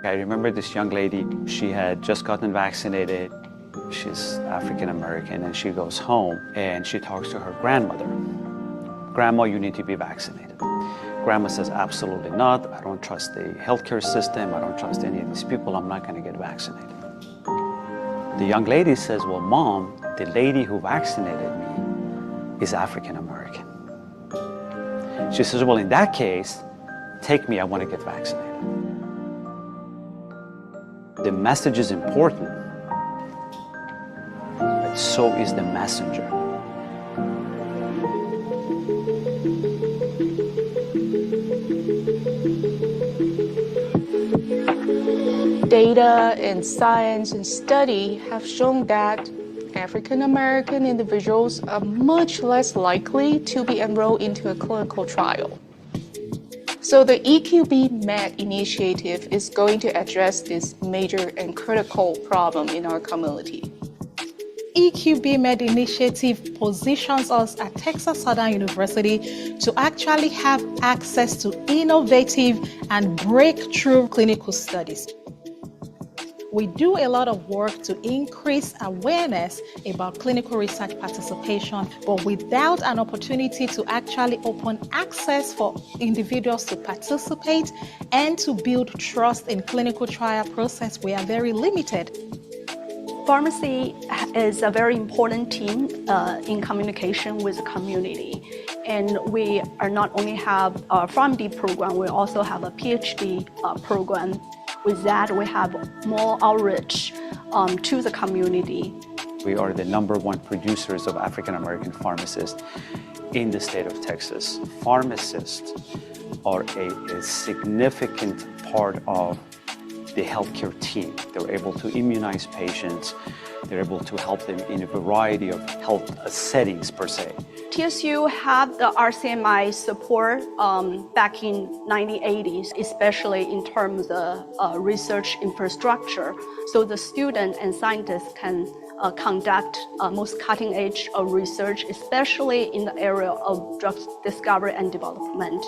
I remember this young lady, she had just gotten vaccinated. She's African American, and she goes home and she talks to her grandmother. Grandma, you need to be vaccinated. Grandma says, absolutely not. I don't trust the healthcare system. I don't trust any of these people. I'm not going to get vaccinated. The young lady says, well, Mom, the lady who vaccinated me is African American. She says, well, in that case, take me, I want to get vaccinated. The message is important, but so is the messenger. Data and science and study have shown that African American individuals are much less likely to be enrolled into a clinical trial. So the EQB Med initiative is going to address this major and critical problem in our community. EQB Med initiative positions us at Texas Southern University to actually have access to innovative and breakthrough clinical studies. We do a lot of work to increase awareness about clinical research participation, but without an opportunity to actually open access for individuals to participate and to build trust in clinical trial process, we are very limited. Pharmacy is a very important team in communication with the community. And we are not only have a PharmD program, we also have a PhD program. With that, we have more outreach to the community. We are the #1 producers of African American pharmacists in the state of Texas. Pharmacists are a significant part of the healthcare team. They're able to immunize patients. They're able to help them in a variety of health settings per se. TSU had the RCMI support back in 1980s, especially in terms of research infrastructure. So the students and scientists can conduct most cutting-edge research, especially in the area of drug discovery and development.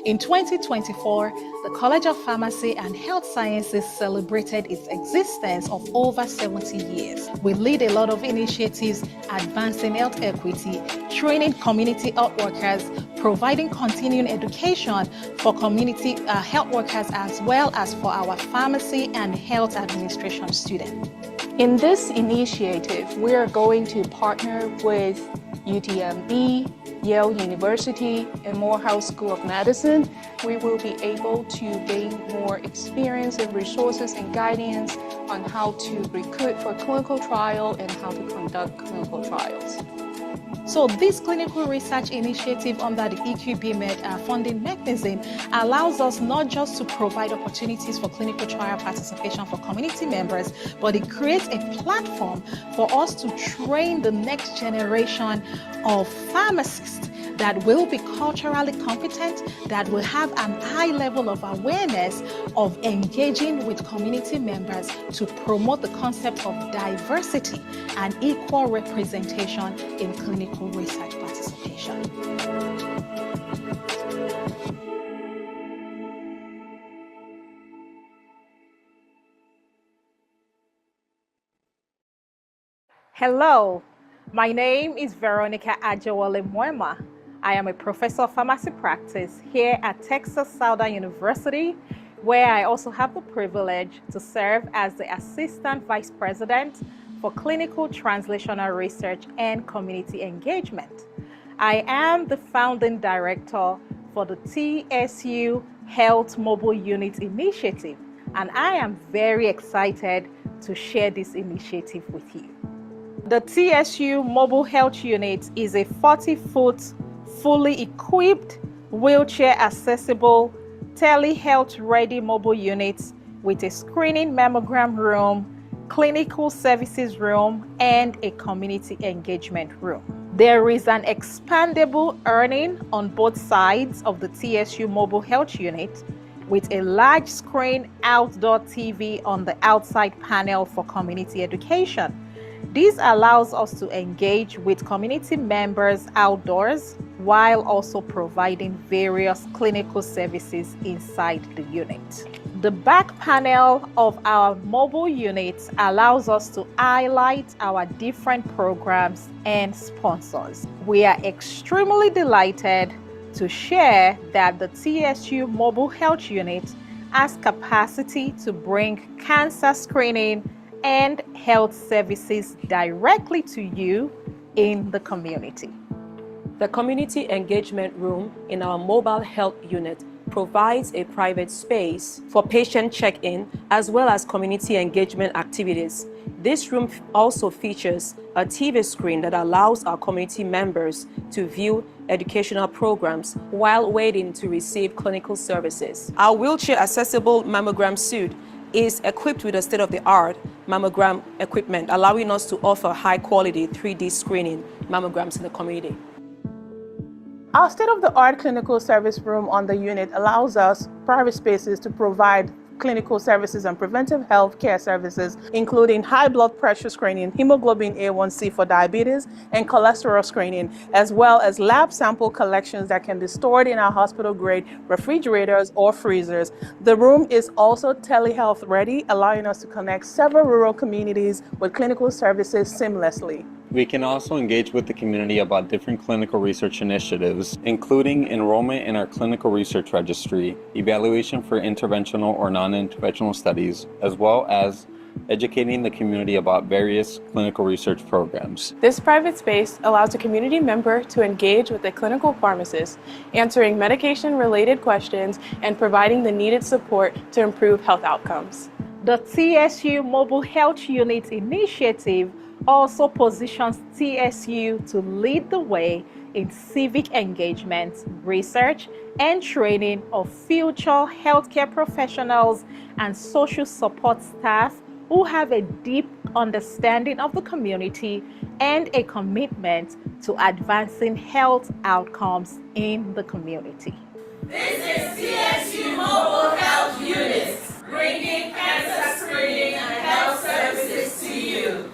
In 2024, the College of Pharmacy and Health Sciences celebrated its existence of over 70 years. We lead a lot of initiatives advancing health equity, training community health workers, providing continuing education for community health workers, as well as for our pharmacy and health administration students. In this initiative, we are going to partner with UTMB, Yale University, and Morehouse School of Medicine. We will be able to gain more experience and resources and guidance on how to recruit for clinical trial and how to conduct clinical trials. So this clinical research initiative under the EQB Med funding mechanism allows us not just to provide opportunities for clinical trial participation for community members, but it creates a platform for us to train the next generation of pharmacists that will be culturally competent, that will have an high level of awareness of engaging with community members to promote the concept of diversity and equal representation in clinical research participation. Hello, my name is Veronica Ajawale Mwema. I am a professor of pharmacy practice here at Texas Southern University, where I also have the privilege to serve as the Assistant Vice President for Clinical Translational Research and Community Engagement. I am the founding director for the TSU Health Mobile Unit Initiative, and I am very excited to share this initiative with you. The TSU Mobile Health Unit is a 40-foot, fully equipped, wheelchair-accessible, telehealth-ready mobile unit with a screening mammogram room, clinical services room, and a community engagement room. There is an expandable awning on both sides of the TSU Mobile Health Unit with a large screen outdoor TV on the outside panel for community education. This allows us to engage with community members outdoors while also providing various clinical services inside the unit. The back panel of our mobile unit allows us to highlight our different programs and sponsors. We are extremely delighted to share that the TSU Mobile Health Unit has capacity to bring cancer screening and health services directly to you in the community. The community engagement room in our mobile health unit provides a private space for patient check-in as well as community engagement activities. This room also features a TV screen that allows our community members to view educational programs while waiting to receive clinical services. Our wheelchair-accessible mammogram suite is equipped with a state-of-the-art mammogram equipment, allowing us to offer high-quality 3D screening mammograms in the community. Our state-of-the-art clinical service room on the unit allows us private spaces to provide clinical services and preventive health care services, including high blood pressure screening, hemoglobin A1C for diabetes, and cholesterol screening, as well as lab sample collections that can be stored in our hospital-grade refrigerators or freezers. The room is also telehealth ready, allowing us to connect several rural communities with clinical services seamlessly. We can also engage with the community about different clinical research initiatives, including enrollment in our clinical research registry, evaluation for interventional or non-interventional studies, as well as educating the community about various clinical research programs. This private space allows a community member to engage with a clinical pharmacist, answering medication-related questions and providing the needed support to improve health outcomes. The TSU Mobile Health Unit initiative also positions TSU to lead the way in civic engagement, research, and training of future healthcare professionals and social support staff who have a deep understanding of the community and a commitment to advancing health outcomes in the community. This is TSU Mobile Health Units, bringing cancer screening and health services to you.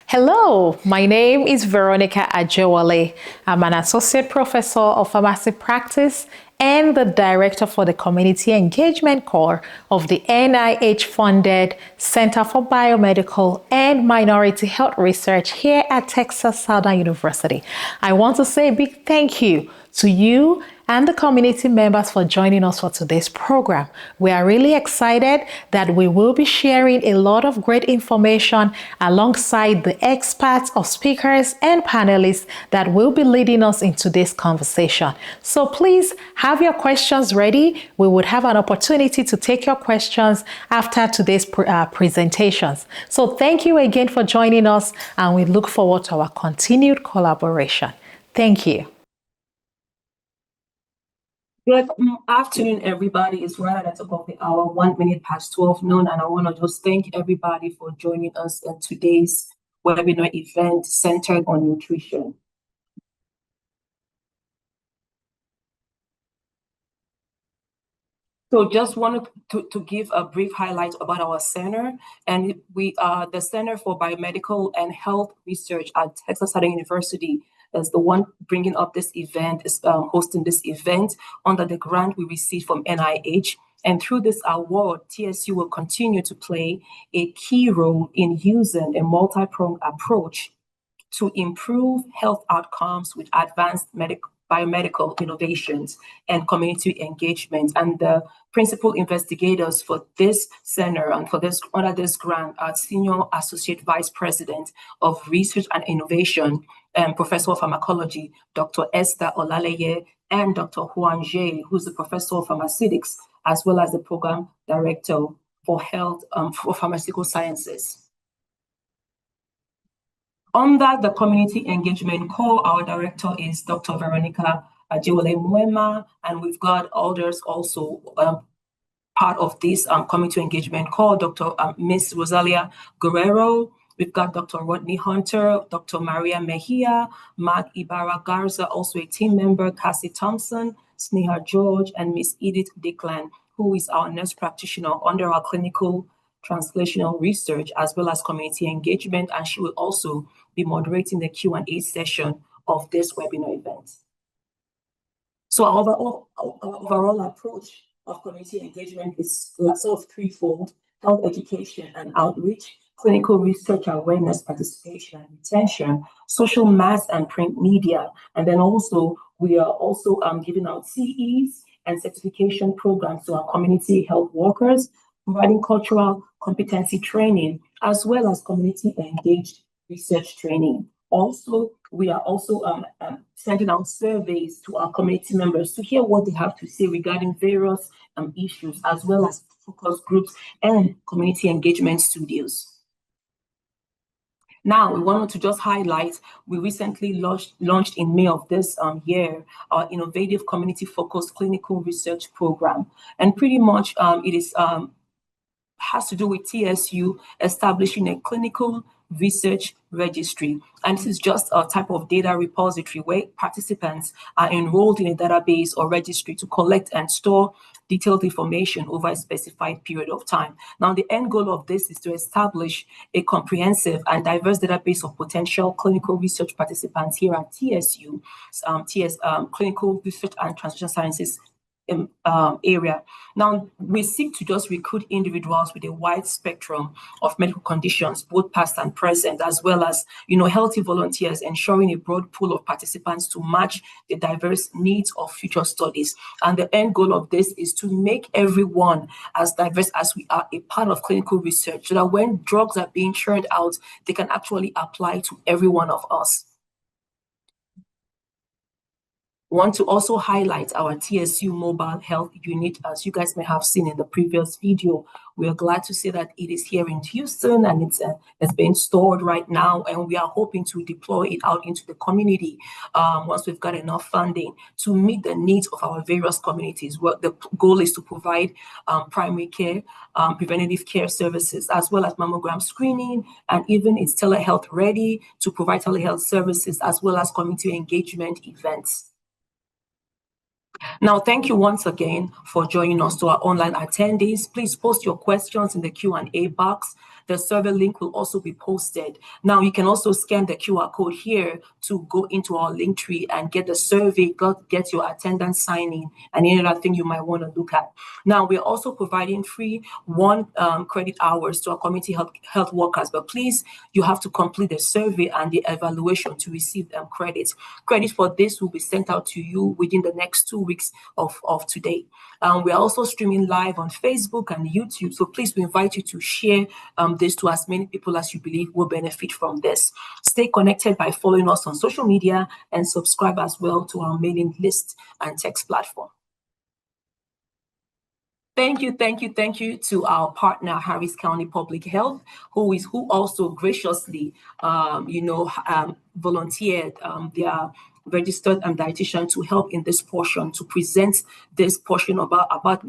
Hello, my name is Veronica Ajewale. I'm an associate professor of pharmacy practice and the director for the Community Engagement Core of the NIH-funded Center for Biomedical and Minority Health Research here at Texas Southern University. I want to say a big thank you to you and the community members for joining us for today's program. We are really excited that we will be sharing a lot of great information alongside the experts or speakers and panelists that will be leading us into this conversation. So please have your questions ready. We would have an opportunity to take your questions after today's presentations. So thank you again for joining us, and we look forward to our continued collaboration. Thank you. Good afternoon, everybody. It's right at the top of the hour, 1 minute past 12 noon, and I want to just thank everybody for joining us in today's webinar event centered on nutrition. So just wanted to give a brief highlight about our center, and we are the Center for Biomedical and Health Research at Texas Southern University is the one bringing up this event, is hosting this event under the grant we received from NIH. And through this award, TSU will continue to play a key role in using a multi-pronged approach to improve health outcomes with advanced biomedical innovations and community engagement. And the principal investigators for this center and for this under this grant are Senior Associate Vice President of Research and Innovation and Professor of Pharmacology, Dr. Esther Olaleye, and Dr. Huan Jie, who's the Professor of Pharmaceutics, as well as the Program Director for Health for Pharmaceutical Sciences. Under the Community Engagement Core, our director is Dr. Veronica Ajewale Muema, and we've got others also part of this Community Engagement Core, Dr. Miss Rosalia Guerrero. We've got Dr. Rodney Hunter, Dr. Maria Mejia, Mark Ibarra Garza, also a team member, Cassie Thompson, Sneha George, and Miss Edith Dickland, who is our nurse practitioner under our clinical translational research as well as community engagement, and she will also be moderating the Q&A session of this webinar event. So our overall approach of community engagement is sort of threefold: health education and outreach, clinical research awareness, participation and retention, social mass and print media. And then also, we are also giving out CEs and certification programs to our community health workers, providing cultural competency training, as well as community engaged research training. Also, we are also sending out surveys to our community members to hear what they have to say regarding various issues, as well as focus groups and community engagement studios. Now, we wanted to just highlight, we recently launched in May of this year, our innovative community-focused clinical research program. And pretty much it is has to do with TSU establishing a clinical research registry. And this is just a type of data repository where participants are enrolled in a database or registry to collect and store detailed information over a specified period of time. Now, the end goal of this is to establish a comprehensive and diverse database of potential clinical research participants here at TSU, Clinical Research and Translational Sciences area. Now, we seek to just recruit individuals with a wide spectrum of medical conditions, both past and present, as well as, healthy volunteers, ensuring a broad pool of participants to match the diverse needs of future studies. And the end goal of this is to make everyone as diverse as we are a part of clinical research, so that when drugs are being churned out, they can actually apply to every one of us. Want to also highlight our TSU mobile health unit. As you guys may have seen in the previous video, we are glad to say that it is here in Houston, and it's being stored right now, and we are hoping to deploy it out into the community once we've got enough funding to meet the needs of our various communities. Well, the goal is to provide primary care, preventative care services, as well as mammogram screening, and even it's telehealth ready to provide telehealth services, as well as community engagement events. Now, thank you once again for joining us. To our online attendees, please post your questions in the Q&A box. The survey link will also be posted. Now, you can also scan the QR code here to go into our link tree and get the survey, get your attendance signing, and any other thing you might want to look at. Now, we're also providing free 1 credit hours to our community health workers, but please, you have to complete the survey and the evaluation to receive credits. Credit for this will be sent out to you within the next 2 weeks of today. We are also streaming live on Facebook and YouTube, so please, we invite you to share this to as many people as you believe will benefit from this. Stay connected by following us on social media and subscribe as well to our mailing list and text platform. Thank you to our partner, Harris County Public Health, who also graciously, volunteered their registered dietitian to help in this portion, to present this portion about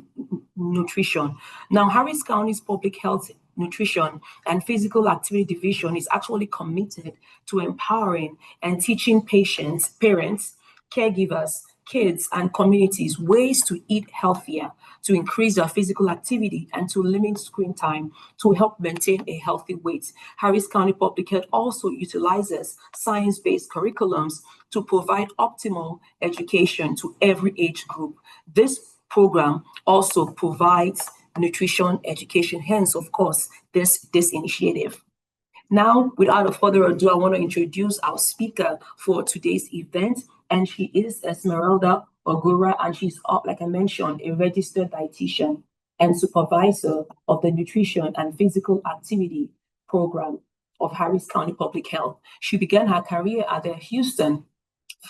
nutrition. Now, Harris County's Public Health Nutrition and Physical Activity Division is actually committed to empowering and teaching patients, parents, caregivers, kids, and communities ways to eat healthier, to increase their physical activity, and to limit screen time to help maintain a healthy weight. Harris County Public Health also utilizes science-based curriculums to provide optimal education to every age group. This program also provides nutrition education, hence, of course, this initiative. Now, without further ado, I want to introduce our speaker for today's event, and she is Esmeralda Ogura, and she's, like I mentioned, a registered dietitian and supervisor of the Nutrition and Physical Activity Program of Harris County Public Health. She began her career at the Houston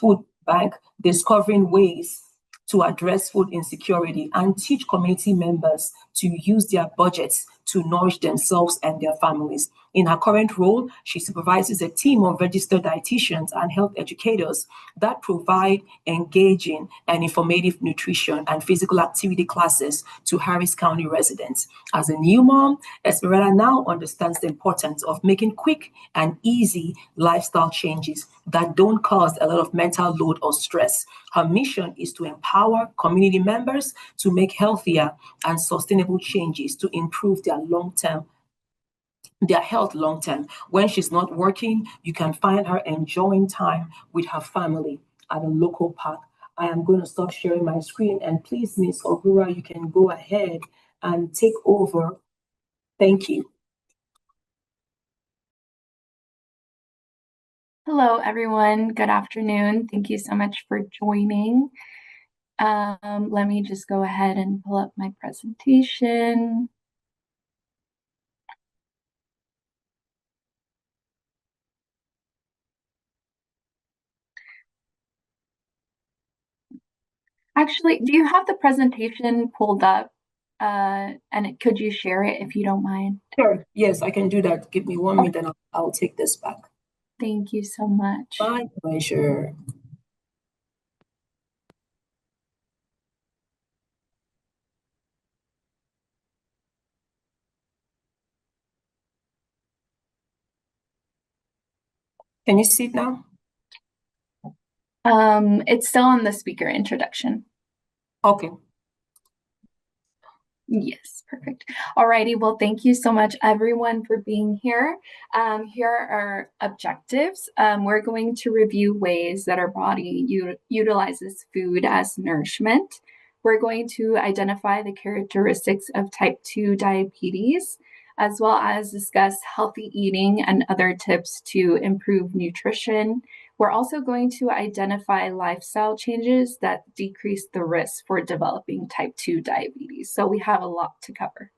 Food Bank, discovering ways to address food insecurity and teach community members to use their budgets to nourish themselves and their families. In her current role, she supervises a team of registered dietitians and health educators that provide engaging and informative nutrition and physical activity classes to Harris County residents. As a new mom, Esmeralda now understands the importance of making quick and easy lifestyle changes that don't cause a lot of mental load or stress. Her mission is to empower community members to make healthier and sustainable changes to improve their health long-term. When she's not working, you can find her enjoying time with her family at a local park I am going to stop sharing my screen, and please, Ms. Ogura, you can go ahead and take over. Thank you. Hello, everyone. Good afternoon. Thank you so much for joining. Let me just go ahead and pull up my presentation. Actually, do you have the presentation pulled up? Could you share it if you don't mind? Sure. Yes, I can do that. Give me 1 minute and I'll take this back. Thank you so much. My pleasure. Can you see it now? It's still on the speaker introduction. Okay. Yes, perfect. Alrighty, well, thank you so much, everyone, for being here. Here are our objectives. We're going to review ways that our body utilizes food as nourishment. We're going to identify the characteristics of type 2 diabetes, as well as discuss healthy eating and other tips to improve nutrition. We're also going to identify lifestyle changes that decrease the risk for developing type 2 diabetes. So we have a lot to cover.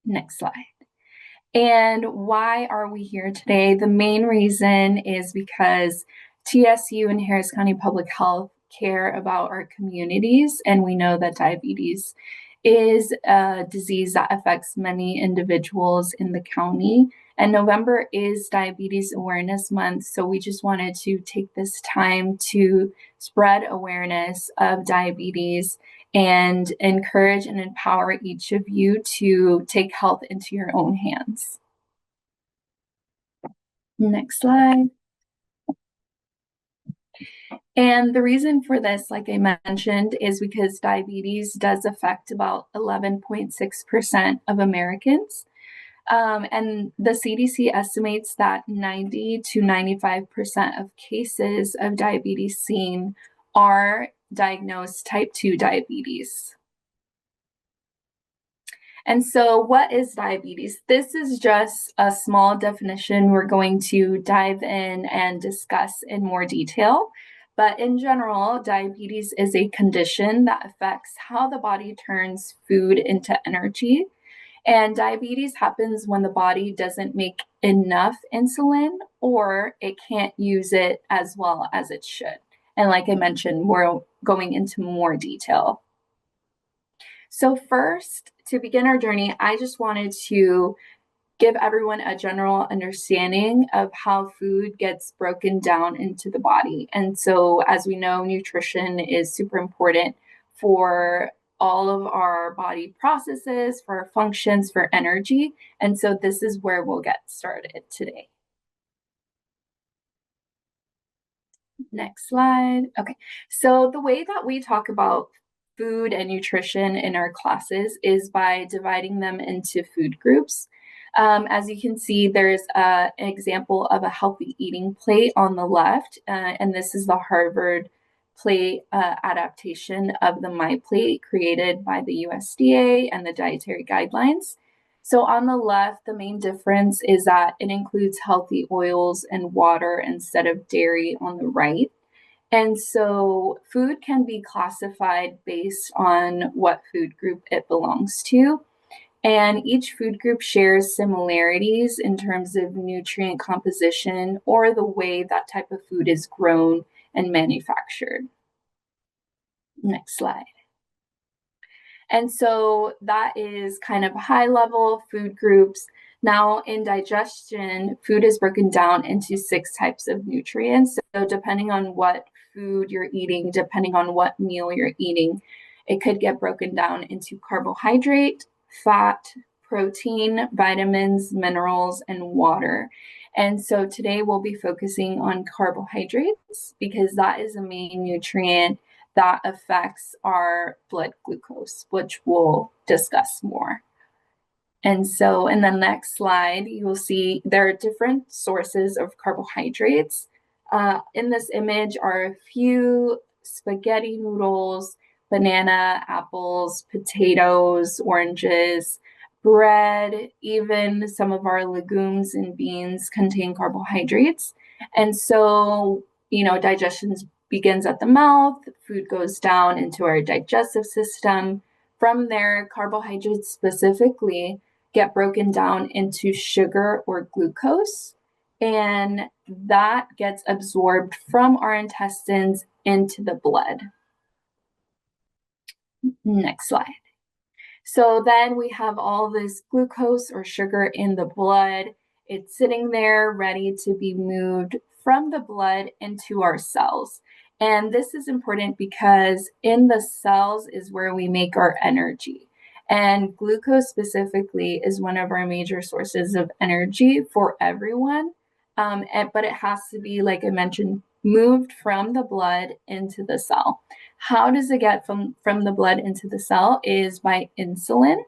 Next slide. And why are we here today? The main reason is because TSU and Harris County Public Health care about our communities, and we know that diabetes is a disease that affects many individuals in the county. And November is Diabetes Awareness Month, so we just wanted to take this time to spread awareness of diabetes and encourage and empower each of you to take health into your own hands. Next slide. And the reason for this, like I mentioned, is because diabetes does affect about 11.6% of Americans. And the CDC estimates that 90 to 95% of cases of diabetes seen are diagnosed type 2 diabetes. And so what is diabetes? This is just a small definition we're going to dive in and discuss in more detail. But in general, diabetes is a condition that affects how the body turns food into energy. And diabetes happens when the body doesn't make enough insulin or it can't use it as well as it should. And like I mentioned, we're going into more detail. So first, to begin our journey, I just wanted to give everyone a general understanding of how food gets broken down into the body. And so as we know, nutrition is super important for all of our body processes, for our functions, for energy. And so this is where we'll get started today. Next slide. Okay, so the way that we talk about food and nutrition in our classes is by dividing them into food groups. As you can see, there's an example of a healthy eating plate on the left, and this is the Harvard plate adaptation of the My Plate created by the USDA and the dietary guidelines. So on the left, the main difference is that it includes healthy oils and water instead of dairy on the right. And so food can be classified based on what food group it belongs to. And each food group shares similarities in terms of nutrient composition or the way that type of food is grown and manufactured. Next slide. And so that is kind of high level food groups. Now in digestion, food is broken down into 6 types of nutrients. So depending on what food you're eating, depending on what meal you're eating, it could get broken down into carbohydrate, fat, protein, vitamins, minerals, and water. And so today we'll be focusing on carbohydrates because that is a main nutrient that affects our blood glucose, which we'll discuss more. And so in the next slide, you will see there are different sources of carbohydrates. In this image are a few spaghetti noodles, banana, apples, potatoes, oranges, bread, even some of our legumes and beans contain carbohydrates. And so, digestion begins at the mouth, food goes down into our digestive system. From there, carbohydrates specifically get broken down into sugar or glucose, and that gets absorbed from our intestines into the blood. Next slide. So then we have all this glucose or sugar in the blood. It's sitting there ready to be moved from the blood into our cells. And this is important because in the cells is where we make our energy. And glucose specifically is one of our major sources of energy for everyone. But it has to be, like I mentioned, moved from the blood into the cell. How does it get from the blood into the cell? Is by insulin.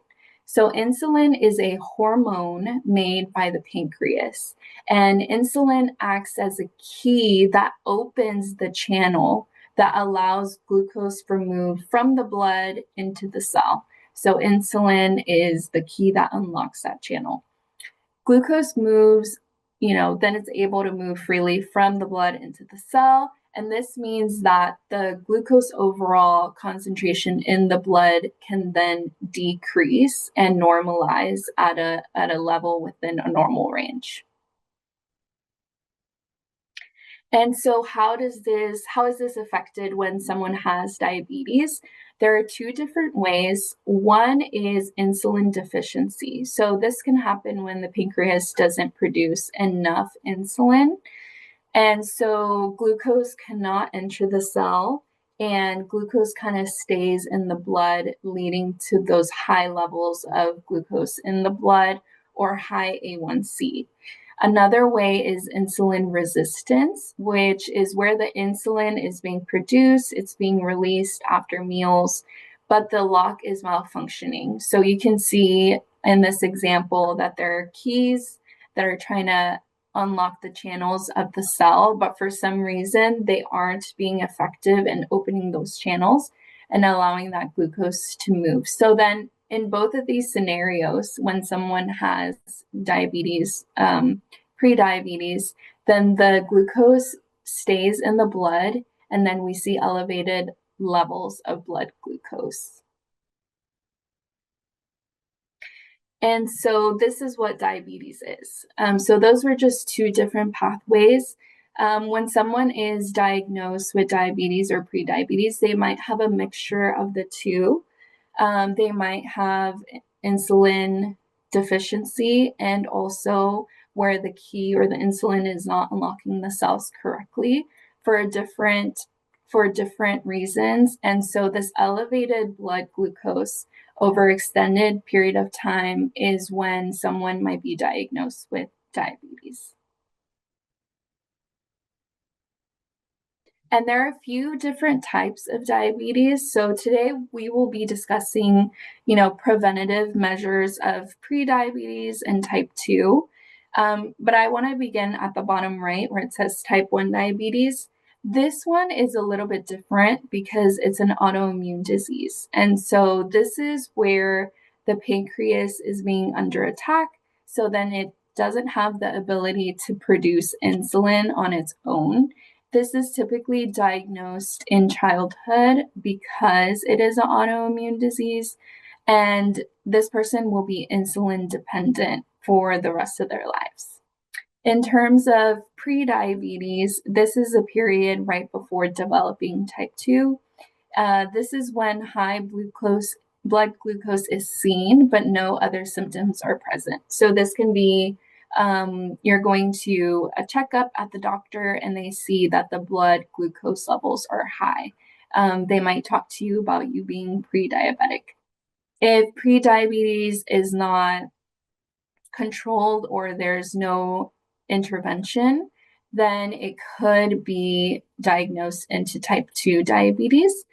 So insulin is a hormone made by the pancreas, and insulin acts as a key that opens the channel that allows glucose to move from the blood into the cell. So insulin is the key that unlocks that channel. Glucose moves, then it's able to move freely from the blood into the cell. And this means that the glucose overall concentration in the blood can then decrease and normalize at a level within a normal range. And so how is this affected when someone has diabetes? There are two different ways. One is insulin deficiency. So this can happen when the pancreas doesn't produce enough insulin. And so glucose cannot enter the cell, and glucose kind of stays in the blood, leading to those high levels of glucose in the blood or high A1C. Another way is insulin resistance, which is where the insulin is being produced, it's being released after meals, but the lock is malfunctioning. So you can see in this example that there are keys that are trying to unlock the channels of the cell, but for some reason they aren't being effective in opening those channels and allowing that glucose to move. So then in both of these scenarios, when someone has diabetes, pre-diabetes, then the glucose stays in the blood, and then we see elevated levels of blood glucose. And so this is what diabetes is. So those were just two different pathways. When someone is diagnosed with diabetes or pre-diabetes, they might have a mixture of the two. They might have insulin deficiency, and also where the key or the insulin is not unlocking the cells correctly for different reasons. And so this elevated blood glucose over extended period of time is when someone might be diagnosed with diabetes. And there are a few different types of diabetes. So today we will be discussing, preventative measures of pre-diabetes and type 2. But I want to begin at the bottom right where it says type 1 diabetes. This one is a little bit different because it's an autoimmune disease. And so this is where the pancreas is being under attack. So then it doesn't have the ability to produce insulin on its own. This is typically diagnosed in childhood because it is an autoimmune disease, and this person will be insulin dependent for the rest of their lives. In terms of pre-diabetes, this is a period right before developing type 2. This is when high blood glucose is seen, but no other symptoms are present. So this can be you're going to a checkup at the doctor and they see that the blood glucose levels are high. They might talk to you about you being pre-diabetic. If pre-diabetes is not controlled or there's no intervention, then it could be diagnosed into type 2 diabetes.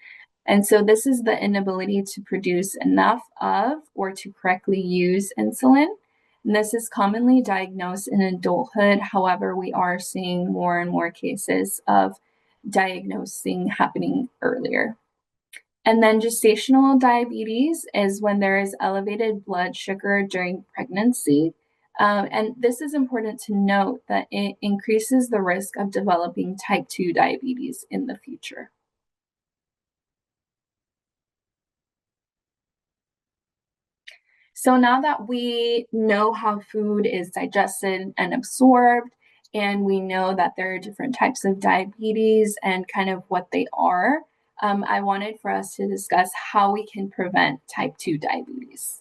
And so this is the inability to produce enough of or to correctly use insulin. And this is commonly diagnosed in adulthood. However, we are seeing more and more cases of diagnosing happening earlier. And then gestational diabetes is when there is elevated blood sugar during pregnancy. And this is important to note that it increases the risk of developing type 2 diabetes in the future. So now that we know how food is digested and absorbed, and we know that there are different types of diabetes and kind of what they are, I wanted for us to discuss how we can prevent type 2 diabetes.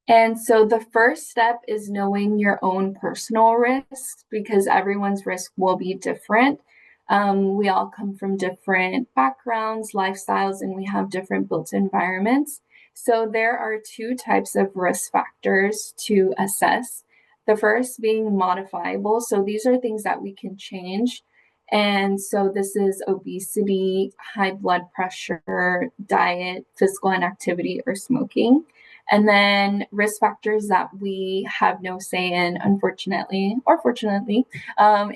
And so the first step is knowing your own personal risks, because everyone's risk will be different. We all come from different backgrounds, lifestyles, and we have different built environments. So there are two types of risk factors to assess. The first being modifiable. So these are things that we can change. And so this is obesity, high blood pressure, diet, physical inactivity, or smoking. And then risk factors that we have no say in, unfortunately, or fortunately,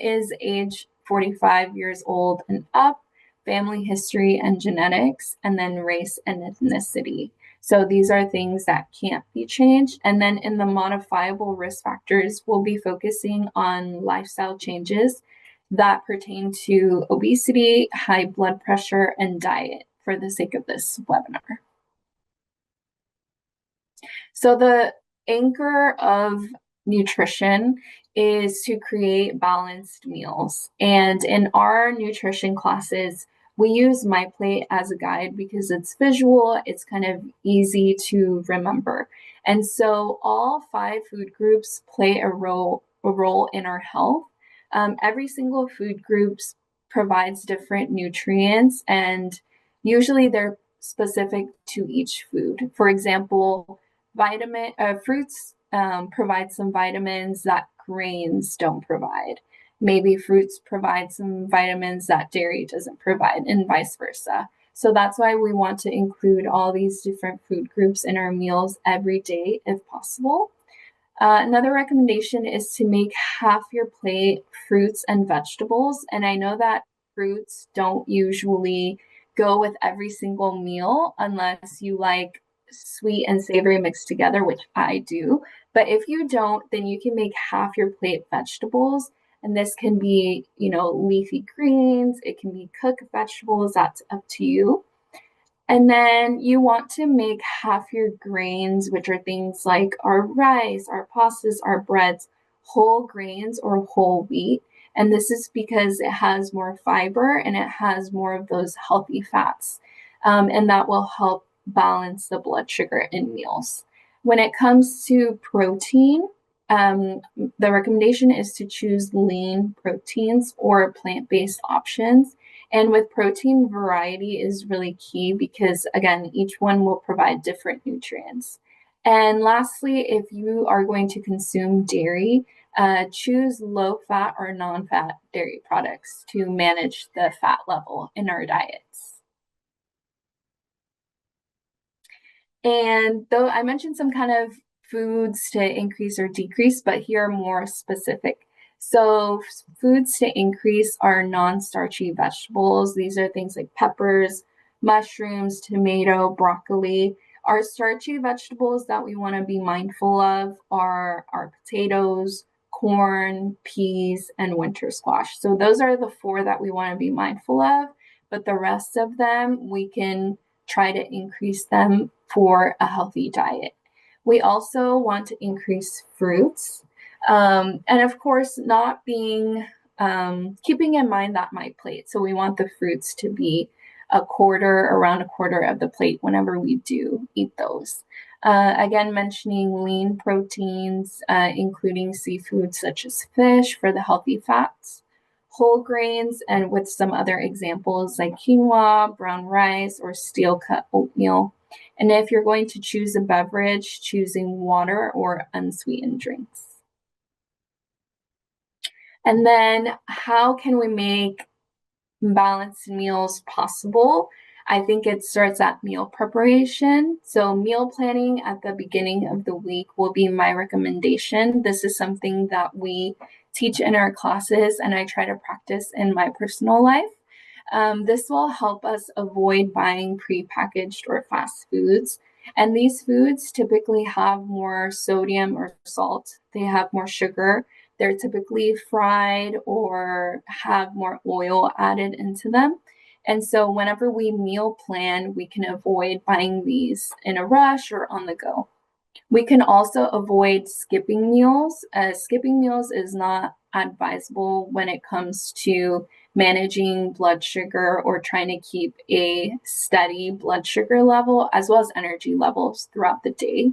is age 45 years old and up, family history and genetics, and then race and ethnicity. So these are things that can't be changed. And then in the modifiable risk factors, we'll be focusing on lifestyle changes that pertain to obesity, high blood pressure, and diet for the sake of this webinar. So the anchor of nutrition is to create balanced meals. And in our nutrition classes, we use My Plate as a guide because it's visual, it's kind of easy to remember. And so all 5 food groups play a role in our health. Every single food group provides different nutrients, and usually they're specific to each food. For example, fruits provide some vitamins that grains don't provide. Maybe fruits provide some vitamins that dairy doesn't provide, and vice versa. So that's why we want to include all these different food groups in our meals every day if possible. Another recommendation is to make half your plate fruits and vegetables. And I know that fruits don't usually go with every single meal unless you like sweet and savory mixed together, which I do. But if you don't, then you can make half your plate vegetables. And this can be, leafy greens, it can be cooked vegetables, that's up to you. And then you want to make half your grains, which are things like our rice, our pastas, our breads, whole grains or whole wheat. And this is because it has more fiber and it has more of those healthy fats. And that will help balance the blood sugar in meals. When it comes to protein, the recommendation is to choose lean proteins or plant-based options. And with protein, variety is really key because, again, each one will provide different nutrients. And lastly, if you are going to consume dairy, choose low-fat or non-fat dairy products to manage the fat level in our diets. And though I mentioned some kind of foods to increase or decrease, but here are more specific. So foods to increase are non-starchy vegetables. These are things like peppers, mushrooms, tomato, broccoli. Our starchy vegetables that we want to be mindful of are our potatoes, corn, peas, and winter squash. So those are the 4 that we want to be mindful of, but the rest of them, we can try to increase them for a healthy diet. We also want to increase fruits. And of course, not being, keeping in mind that My Plate. So we want the fruits to be around a quarter of the plate whenever we do eat those. Again, mentioning lean proteins, including seafood such as fish for the healthy fats, whole grains, and with some other examples like quinoa, brown rice, or steel-cut oatmeal. And if you're going to choose a beverage, choosing water or unsweetened drinks. And then how can we make balanced meals possible? I think it starts at meal preparation. So meal planning at the beginning of the week will be my recommendation. This is something that we teach in our classes and I try to practice in my personal life. This will help us avoid buying prepackaged or fast foods. And these foods typically have more sodium or salt. They have more sugar. They're typically fried or have more oil added into them. And so whenever we meal plan, we can avoid buying these in a rush or on the go. We can also avoid skipping meals. Skipping meals is not advisable when it comes to managing blood sugar or trying to keep a steady blood sugar level as well as energy levels throughout the day.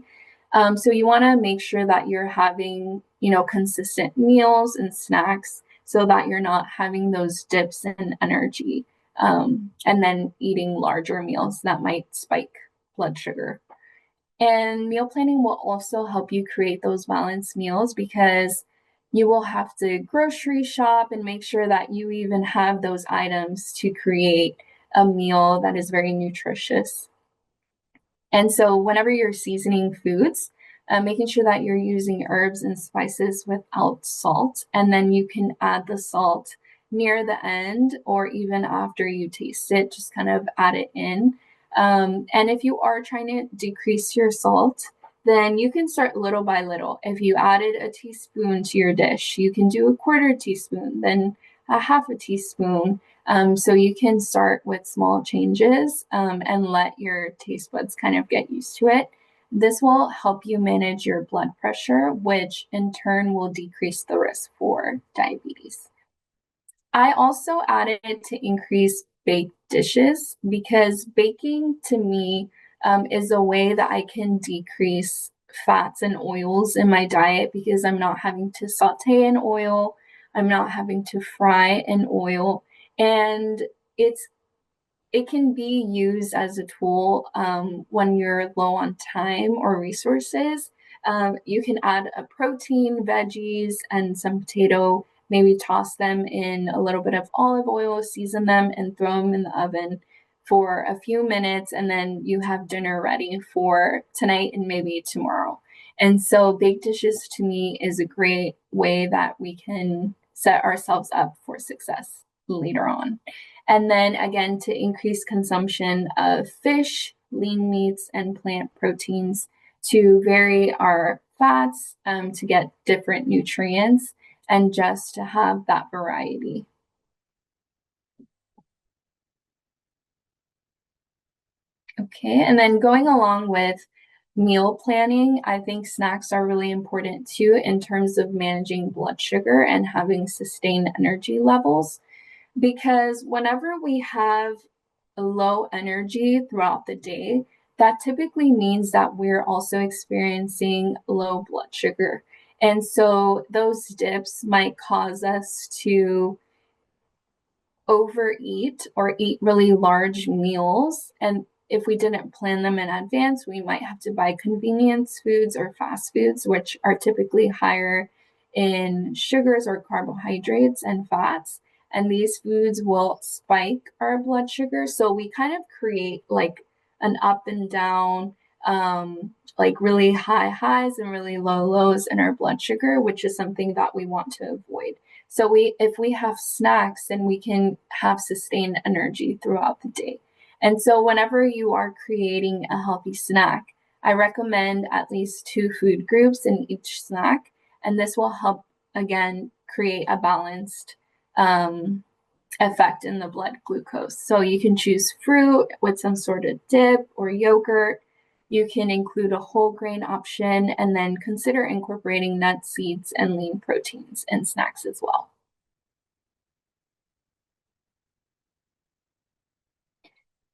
So you want to make sure that you're having, consistent meals and snacks so that you're not having those dips in energy, and then eating larger meals that might spike blood sugar. And meal planning will also help you create those balanced meals because you will have to grocery shop and make sure that you even have those items to create a meal that is very nutritious. And so whenever you're seasoning foods, making sure that you're using herbs and spices without salt, and then you can add the salt near the end or even after you taste it, just kind of add it in. And if you are trying to decrease your salt, then you can start little by little. If you added a teaspoon to your dish, you can do a quarter teaspoon, then a half a teaspoon. So you can start with small changes and let your taste buds kind of get used to it. This will help you manage your blood pressure, which in turn will decrease the risk for diabetes. I also added to increase baked dishes because baking to me is a way that I can decrease fats and oils in my diet because I'm not having to saute in oil, I'm not having to fry in oil, and it can be used as a tool when you're low on time or resources. You can add a protein, veggies, and some potato, maybe toss them in a little bit of olive oil, season them, and throw them in the oven for a few minutes. And then you have dinner ready for tonight and maybe tomorrow. And so baked dishes to me is a great way that we can set ourselves up for success later on. And then again, to increase consumption of fish, lean meats, and plant proteins to vary our fats, to get different nutrients, and just to have that variety. Okay, and then going along with meal planning, I think snacks are really important too in terms of managing blood sugar and having sustained energy levels. Because whenever we have a low energy throughout the day, that typically means that we're also experiencing low blood sugar. And so those dips might cause us to overeat or eat really large meals. And if we didn't plan them in advance, we might have to buy convenience foods or fast foods, which are typically higher in sugars or carbohydrates and fats. And these foods will spike our blood sugar. So we kind of create like an up and down, like really high highs and really low lows in our blood sugar, which is something that we want to avoid. So if we have snacks, then we can have sustained energy throughout the day. And so whenever you are creating a healthy snack, I recommend at least 2 food groups in each snack. And this will help, again, create a balanced effect in the blood glucose. So you can choose fruit with some sort of dip or yogurt. You can include a whole grain option and then consider incorporating nuts, seeds, and lean proteins in snacks as well.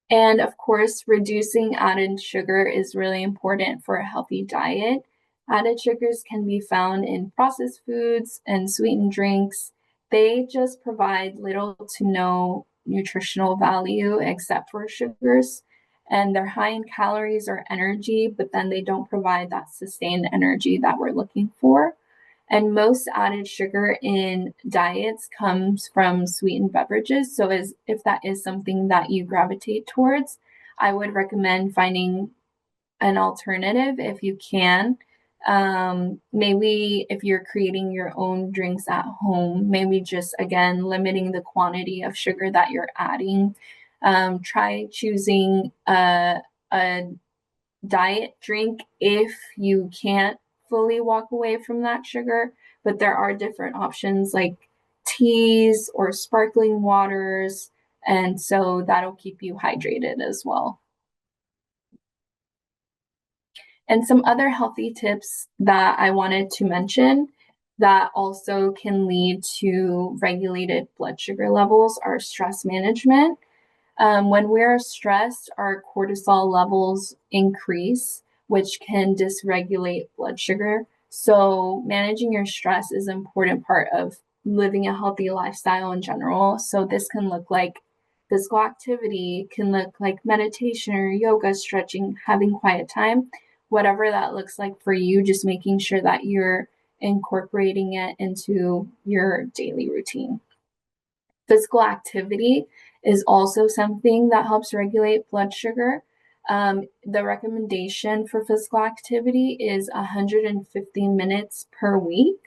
And of course, reducing added sugar is really important for a healthy diet. Added sugars can be found in processed foods and sweetened drinks. They just provide little to no nutritional value except for sugars. And they're high in calories or energy, but then they don't provide that sustained energy that we're looking for. And most added sugar in diets comes from sweetened beverages. So if that is something that you gravitate towards, I would recommend finding an alternative if you can. Maybe if you're creating your own drinks at home, maybe just again limiting the quantity of sugar that you're adding. Try choosing a diet drink if you can't fully walk away from that sugar, but there are different options like teas or sparkling waters, and so that'll keep you hydrated as well. And some other healthy tips that I wanted to mention that also can lead to regulated blood sugar levels are stress management. When we're stressed, our cortisol levels increase, which can dysregulate blood sugar. So managing your stress is an important part of living a healthy lifestyle in general. So this can look like physical activity, can look like meditation or yoga, stretching, having quiet time, whatever that looks like for you, just making sure that you're incorporating it into your daily routine. Physical activity is also something that helps regulate blood sugar. The recommendation for physical activity is 150 minutes per week.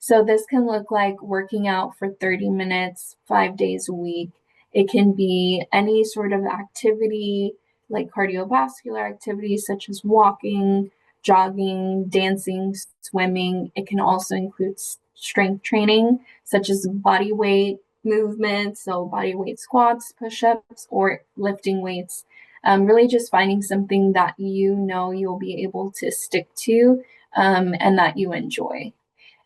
So this can look like working out for 30 minutes, 5 days a week. It can be any sort of activity like cardiovascular activities such as walking, jogging, dancing, swimming. It can also include strength training such as body weight movements, so body weight squats, push-ups, or lifting weights. Really just finding something that you know you'll be able to stick to and that you enjoy.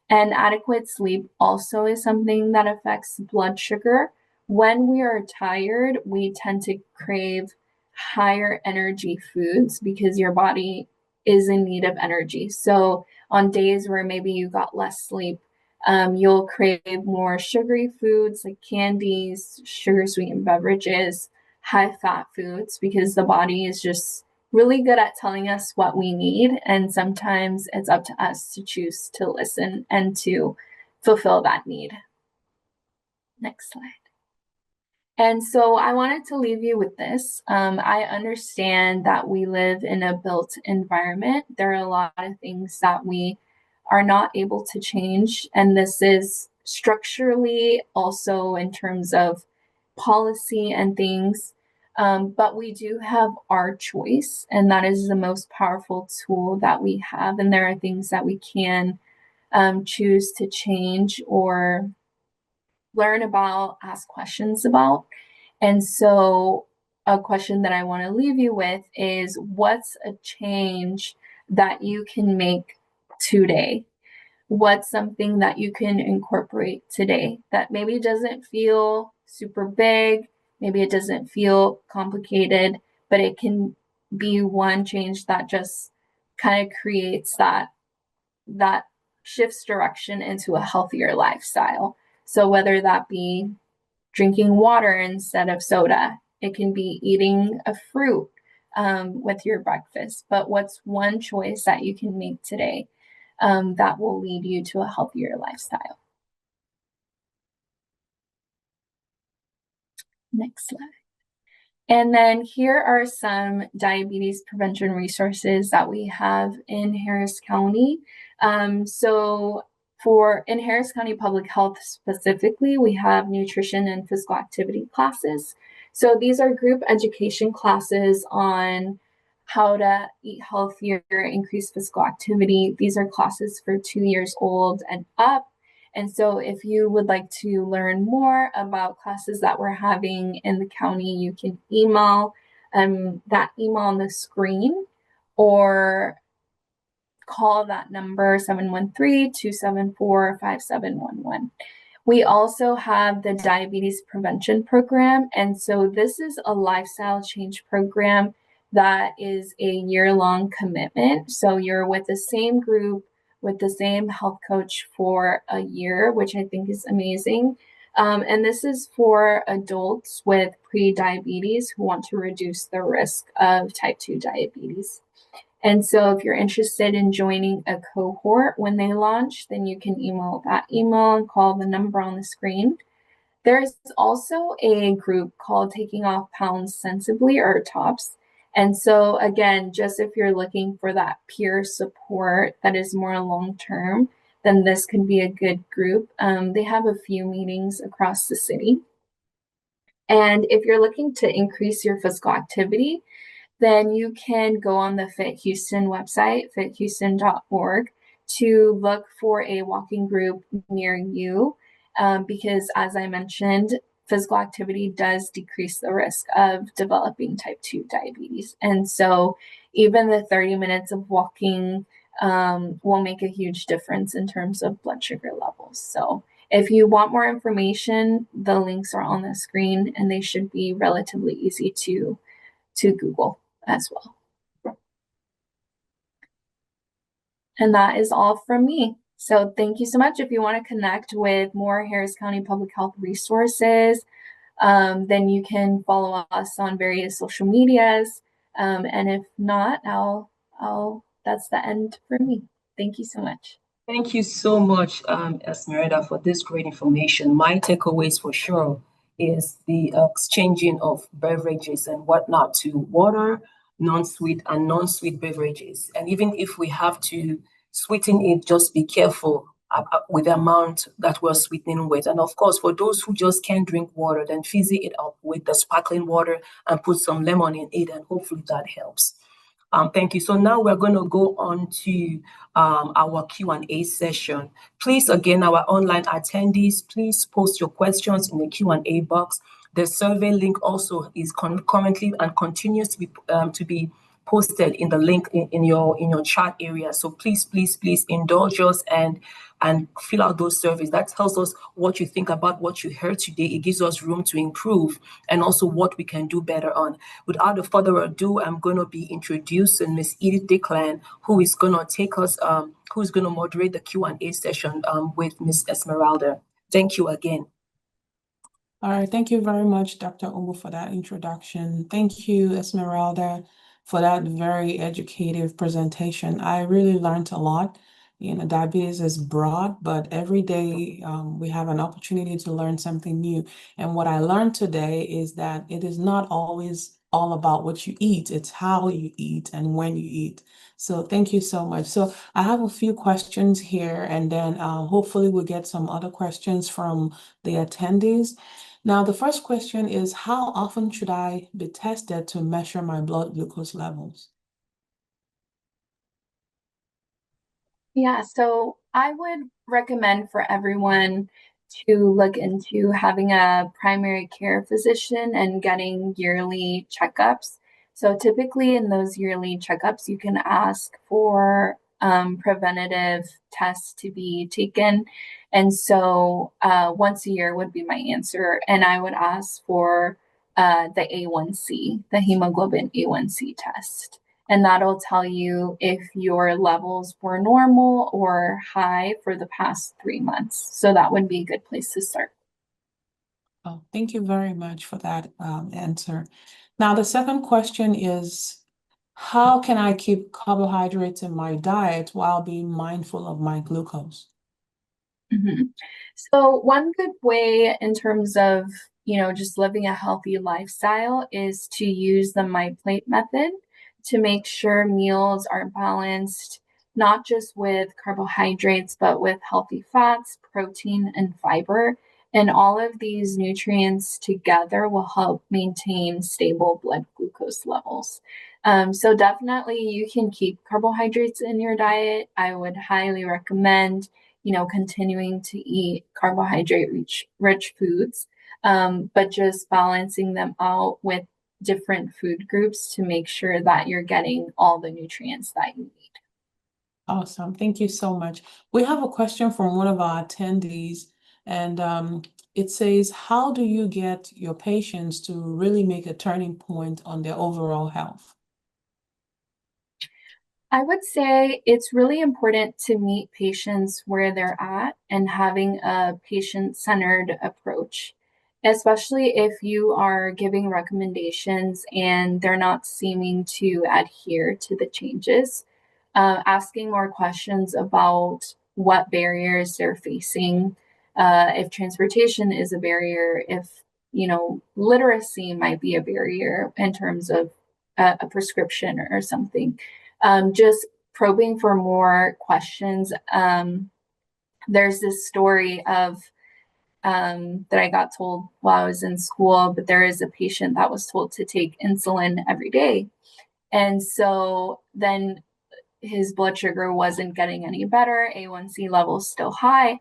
And adequate sleep also is something that affects blood sugar. When we are tired, we tend to crave higher energy foods because your body is in need of energy. So on days where maybe you got less sleep, you'll crave more sugary foods like candies, sugar sweetened beverages, high fat foods, because the body is just really good at telling us what we need. And sometimes it's up to us to choose to listen and to fulfill that need. Next slide. And so I wanted to leave you with this. I understand that we live in a built environment. There are a lot of things that we are not able to change. And this is structurally also in terms of policy and things. But we do have our choice, and that is the most powerful tool that we have. And there are things that we can choose to change or learn about, ask questions about. And so, a question that I want to leave you with is what's a change that you can make today? What's something that you can incorporate today that maybe doesn't feel super big, maybe it doesn't feel complicated, but it can be one change that just kind of creates that shifts direction into a healthier lifestyle. So whether that be drinking water instead of soda, it can be eating a fruit with your breakfast. But what's one choice that you can make today that will lead you to a healthier lifestyle? Next slide. And then here are some diabetes prevention resources that we have in Harris County. So in Harris County Public Health specifically, we have nutrition and physical activity classes. So these are group education classes on how to eat healthier, increase physical activity. These are classes for 2 years old and up. And so if you would like to learn more about classes that we're having in the county, you can email that email on the screen or call that number 713-274-5711. We also have the diabetes prevention program. And so this is a lifestyle change program that is a year-long commitment. So you're with the same group, with the same health coach for a year, which I think is amazing. And this is for adults with pre-diabetes who want to reduce the risk of type 2 diabetes. And so if you're interested in joining a cohort when they launch, then you can email that email and call the number on the screen. There's also a group called Taking Off Pounds Sensibly, or TOPS. And so again, just if you're looking for that peer support that is more long-term, then this could be a good group. They have a few meetings across the city. And if you're looking to increase your physical activity, then you can go on the Fit Houston website, fithouston.org, to look for a walking group near you, because as I mentioned, physical activity does decrease the risk of developing type 2 diabetes. And so even the 30 minutes of walking will make a huge difference in terms of blood sugar levels. So if you want more information, the links are on the screen and they should be relatively easy to Google as well. And that is all from me. So thank you so much. If you want to connect with more Harris County Public Health resources, then you can follow us on various social medias. And if not, that's the end for me. Thank you so much. Thank you so much, Esmeralda, for this great information. My takeaways for sure is the exchanging of beverages and whatnot to water, non-sweet and non-sweet beverages. And even if we have to sweeten it, just be careful with the amount that we're sweetening with. And of course, for those who just can't drink water, then fizzy it up with the sparkling water and put some lemon in it, and hopefully that helps. Thank you. So now we're going to go on to our Q&A session. Please, again, our online attendees, please post your questions in the Q&A box. The survey link also is currently and continues to be posted in the link in your chat area. So please indulge us and fill out those surveys. That tells us what you think about what you heard today. It gives us room to improve and also what we can do better on. Without further ado, I'm going to be introducing Miss Edith Declan, who is going to take us, who's going to moderate the Q&A session with Miss Esmeralda. Thank you again. All right, thank you very much, Dr. Umu, for that introduction. Thank you, Esmeralda, for that very educative presentation. I really learned a lot. You know, diabetes is broad, but every day we have an opportunity to learn something new. And what I learned today is that it is not always all about what you eat, it's how you eat and when you eat. So thank you so much. So I have a few questions here, and then hopefully we'll get some other questions from the attendees. Now, the first question is, how often should I be tested to measure my blood glucose levels? Yeah, so I would recommend for everyone to look into having a primary care physician and getting yearly checkups. So typically in those yearly checkups, you can ask for preventative tests to be taken. And so once a year would be my answer. And I would ask for the A1C, the hemoglobin A1C test. And that'll tell you if your levels were normal or high for the past 3 months. So that would be a good place to start. Oh, thank you very much for that answer. Now, the second question is, how can I keep carbohydrates in my diet while being mindful of my glucose? Mm-hmm. So one good way in terms of, just living a healthy lifestyle is to use the My Plate method to make sure meals are balanced, not just with carbohydrates, but with healthy fats, protein, and fiber. And all of these nutrients together will help maintain stable blood glucose levels. So definitely you can keep carbohydrates in your diet. I would highly recommend continuing to eat carbohydrate-rich foods, but just balancing them out with different food groups to make sure that you're getting all the nutrients that you need. Awesome. Thank you so much. We have a question from one of our attendees, and it says, how do you get your patients to really make a turning point on their overall health? I would say it's really important to meet patients where they're at and having a patient-centered approach, especially if you are giving recommendations and they're not seeming to adhere to the changes. Asking more questions about what barriers they're facing, if transportation is a barrier, if literacy might be a barrier in terms of a prescription or something. Just probing for more questions. There's this story of that I got told while I was in school, but there is a patient that was told to take insulin every day. And so then his blood sugar wasn't getting any better, A1C levels still high.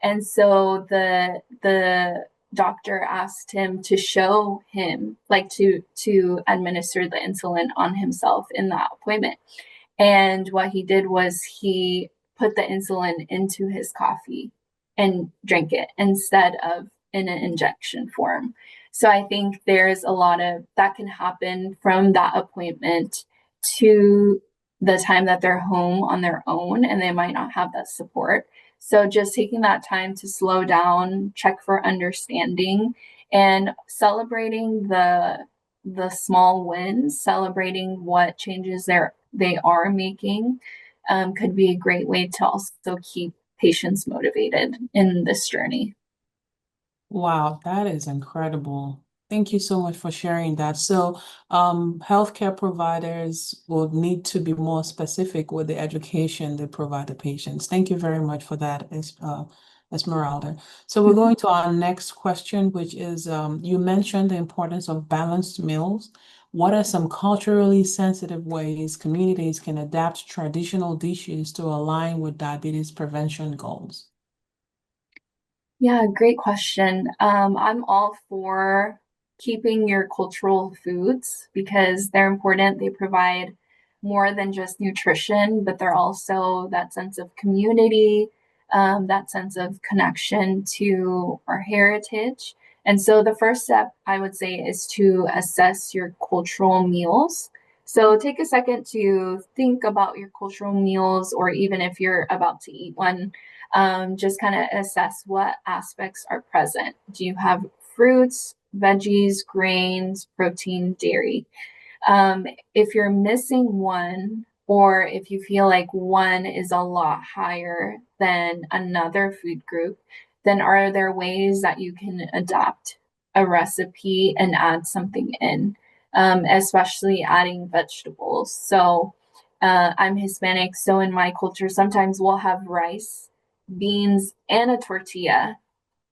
And so the doctor asked him to show him, like to administer the insulin on himself in that appointment. And what he did was he put the insulin into his coffee and drank it instead of in an injection form. So I think there's a lot of that can happen from that appointment to the time that they're home on their own and they might not have that support. So just taking that time to slow down, check for understanding, and celebrating the small wins, celebrating what changes they are making, could be a great way to also keep patients motivated in this journey. Wow, that is incredible. Thank you so much for sharing that. So, healthcare providers will need to be more specific with the education they provide the patients. Thank you very much for that, Esmeralda. So we're going to our next question, which is, you mentioned the importance of balanced meals. What are some culturally sensitive ways communities can adapt traditional dishes to align with diabetes prevention goals? Yeah, great question. I'm all for keeping your cultural foods because they're important. They provide more than just nutrition, but they're also that sense of community, that sense of connection to our heritage. And so the first step I would say is to assess your cultural meals. So take a second to think about your cultural meals, or even if you're about to eat one, just kind of assess what aspects are present. Do you have fruits, veggies, grains, protein, dairy? If you're missing one, or if you feel like one is a lot higher than another food group, then are there ways that you can adapt a recipe and add something in, especially adding vegetables? So I'm Hispanic, so in my culture, sometimes we'll have rice, beans, and a tortilla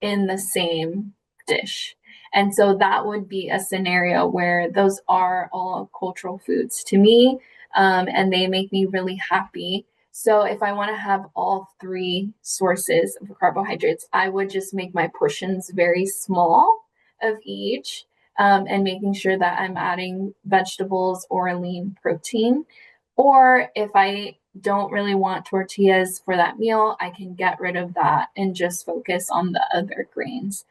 in the same dish. And so that would be a scenario where those are all cultural foods to me, and they make me really happy. So if I want to have all three sources of carbohydrates, I would just make my portions very small of each, and making sure that I'm adding vegetables or lean protein. Or if I don't really want tortillas for that meal, I can get rid of that and just focus on the other grains,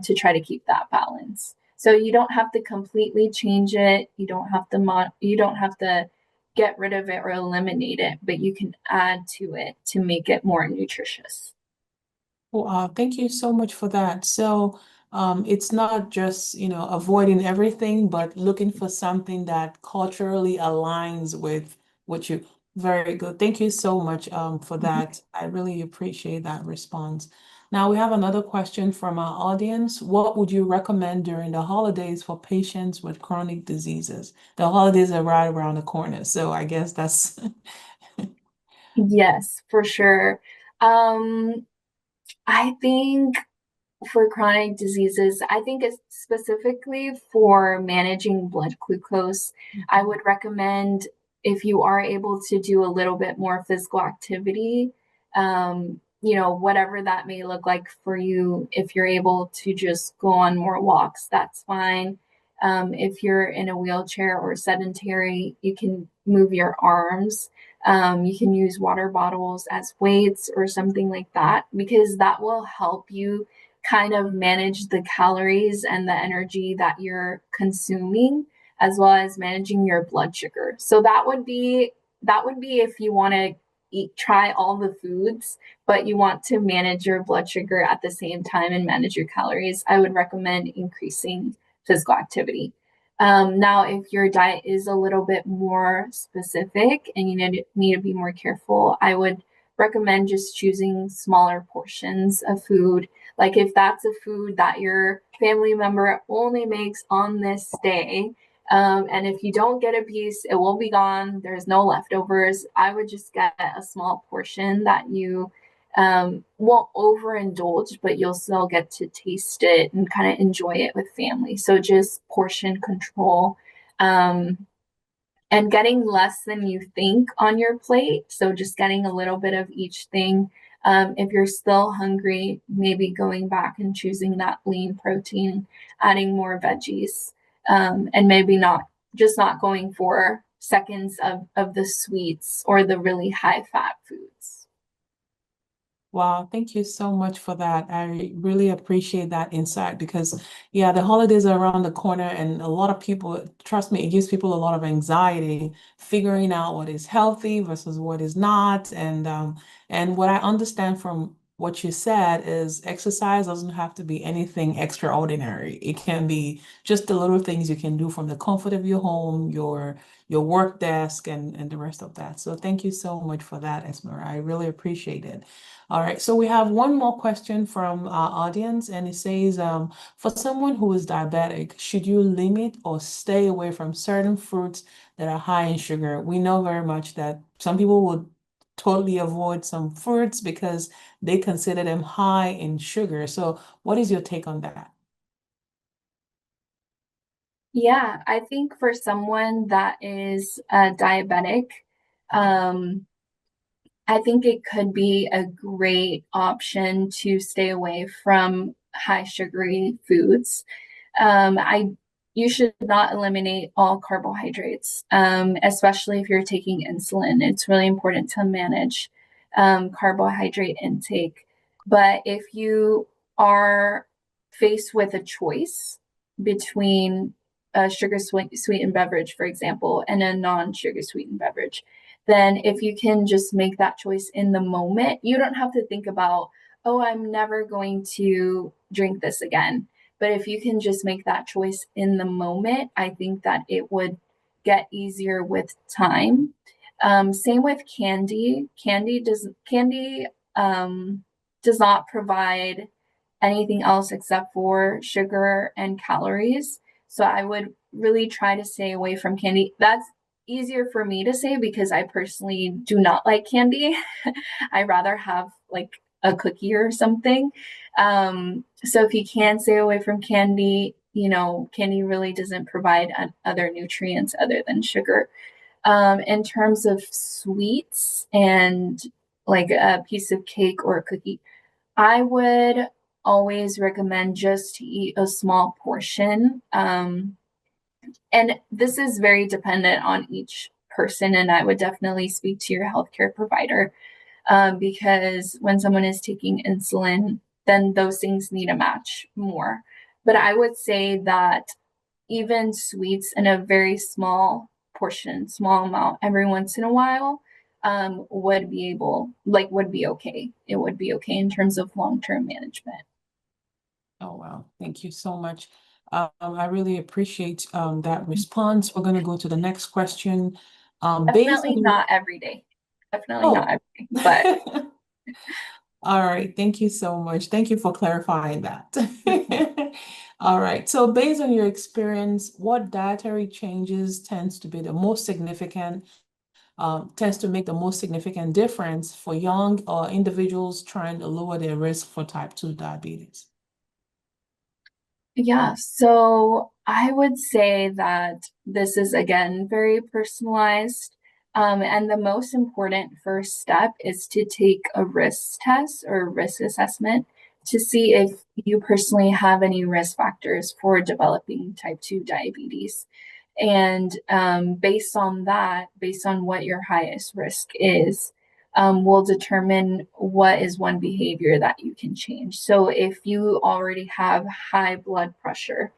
to try to keep that balance. So you don't have to completely change it. You don't have to get rid of it or eliminate it, but you can add to it to make it more nutritious. Well, thank you so much for that. So, it's not just, avoiding everything, but looking for something that culturally aligns with what you. Very good. Thank you so much, for that. I really appreciate that response. Now we have another question from our audience. What would you recommend during the holidays for patients with chronic diseases? The holidays are right around the corner, so I guess that's Yes, for sure. I think for chronic diseases, I think it's specifically for managing blood glucose, I would recommend, if you are able to do a little bit more physical activity, whatever that may look like for you. If you're able to just go on more walks, that's fine. If you're in a wheelchair or sedentary, you can move your arms. You can use water bottles as weights or something like that, because that will help you kind of manage the calories and the energy that you're consuming, as well as managing your blood sugar. So that would be that would be if you want to try all the foods, but you want to manage your blood sugar at the same time and manage your calories. I would recommend increasing physical activity. Now, if your diet is a little bit more specific and you need to be more careful, I would recommend just choosing smaller portions of food. Like if that's a food that your family member only makes on this day, and if you don't get a piece, it will be gone. There's no leftovers. I would just get a small portion that you won't overindulge, but you'll still get to taste it and kind of enjoy it with family. So just portion control. And getting less than you think on your plate. So just getting a little bit of each thing. If you're still hungry, maybe going back and choosing that lean protein, adding more veggies, and maybe not going for seconds of the sweets or the really high fat foods. Wow, thank you so much for that. I really appreciate that insight because, yeah, the holidays are around the corner, and a lot of people, trust me, it gives people a lot of anxiety figuring out what is healthy versus what is not. And what I understand from what you said is exercise doesn't have to be anything extraordinary. It can be just the little things you can do from the comfort of your home, your work desk, and the rest of that. So thank you so much for that, Esmera. I really appreciate it. All right, so we have one more question from our audience, and it says, for someone who is diabetic, should you limit or stay away from certain fruits that are high in sugar? We know very much that some people would totally avoid some fruits because they consider them high in sugar. So what is your take on that? Yeah, I think for someone that is diabetic, I think it could be a great option to stay away from high sugary foods. I You should not eliminate all carbohydrates, especially if you're taking insulin. It's really important to manage carbohydrate intake. But if you are faced with a choice between a sugar sweetened beverage, for example, and a non-sugar sweetened beverage, then if you can just make that choice in the moment, you don't have to think about, oh, I'm never going to drink this again. But if you can just make that choice in the moment, I think that it would get easier with time. Same with candy. Does not provide anything else except for sugar and calories. So I would really try to stay away from candy. That's easier for me to say because I personally do not like candy. I rather have like a cookie or something. So if you can stay away from candy, candy really doesn't provide other nutrients other than sugar. In terms of sweets and like a piece of cake or a cookie, I would always recommend just to eat a small portion. And this is very dependent on each person, and I would definitely speak to your healthcare provider because when someone is taking insulin, then those things need to match more. But I would say that even sweets in a very small portion, small amount, every once in a while, would be okay. It would be okay in terms of long-term management. Oh, wow. Thank you so much. I really appreciate that response. We're going to go to the next question. Definitely not every day. Definitely not every day, but all right. Thank you so much. Thank you for clarifying that. All right. So based on your experience, what dietary changes tends to make the most significant difference for young individuals trying to lower their risk for type 2 diabetes? yeah, so I would say that this is again very personalized. And the most important first step is to take a risk test or risk assessment to see if you personally have any risk factors for developing type 2 diabetes. And based on that, based on what your highest risk is, will determine what is one behavior that you can change. So if you already have high blood pressure,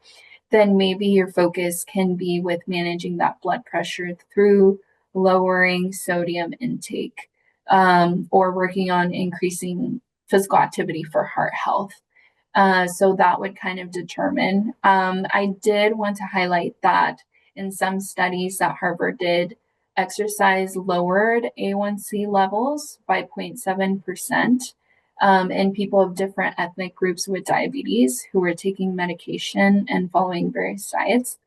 then maybe your focus can be with managing that blood pressure through lowering sodium intake, or working on increasing physical activity for heart health. So that would kind of determine. I did want to highlight that in some studies that Harvard did, exercise lowered A1C levels by 0.7%, in people of different ethnic groups with diabetes who were taking medication and following various diets.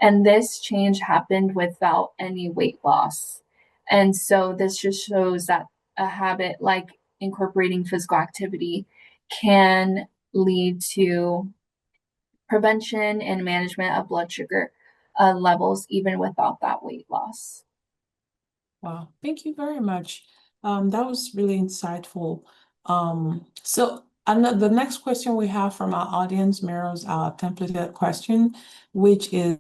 And this change happened without any weight loss. And so this just shows that a habit like incorporating physical activity can lead to prevention and management of blood sugar levels, even without that weight loss. Wow, thank you very much. That was really insightful. So the next question we have from our audience mirrors our templated question, which is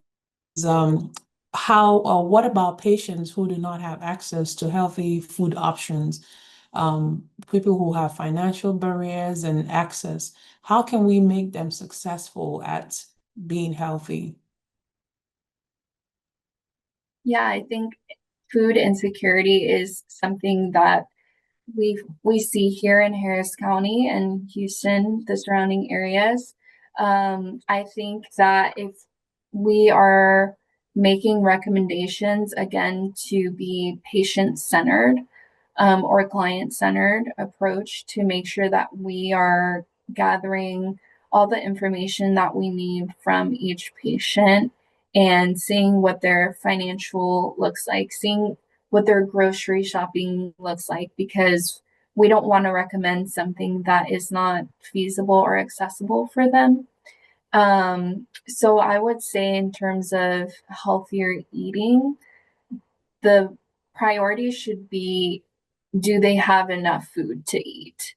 what about patients who do not have access to healthy food options? People who have financial barriers and access, how can we make them successful at being healthy? Yeah, I think food insecurity is something that we see here in Harris County and Houston, the surrounding areas. I think that if we are making recommendations, again, to be patient-centered, or client-centered approach to make sure that we are gathering all the information that we need from each patient and seeing what their financial looks like, seeing what their grocery shopping looks like, because we don't want to recommend something that is not feasible or accessible for them. So I would say in terms of healthier eating, the priority should be, do they have enough food to eat?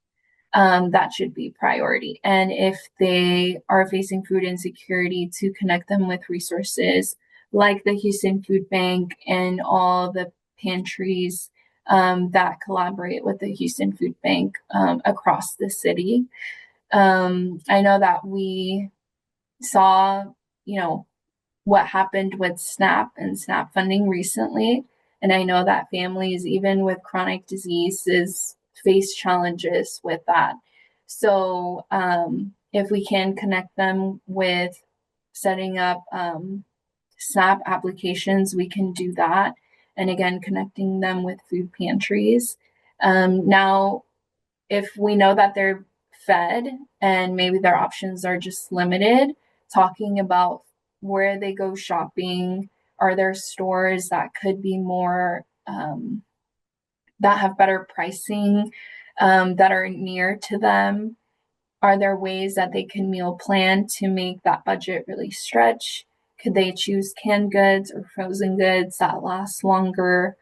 That should be priority. And if they are facing food insecurity, to connect them with resources like the Houston Food Bank and all the pantries that collaborate with the Houston Food Bank across the city. I know that we saw, what happened with SNAP and SNAP funding recently. And I know that families, even with chronic diseases, face challenges with that. So if we can connect them with setting up SNAP applications, we can do that. And again, connecting them with food pantries. Now, if we know that they're fed and maybe their options are just limited, talking about where they go shopping, are there stores that could be more, that have better pricing, that are near to them? Are there ways that they can meal plan to make that budget really stretch? Could they choose canned goods or frozen goods that last longer?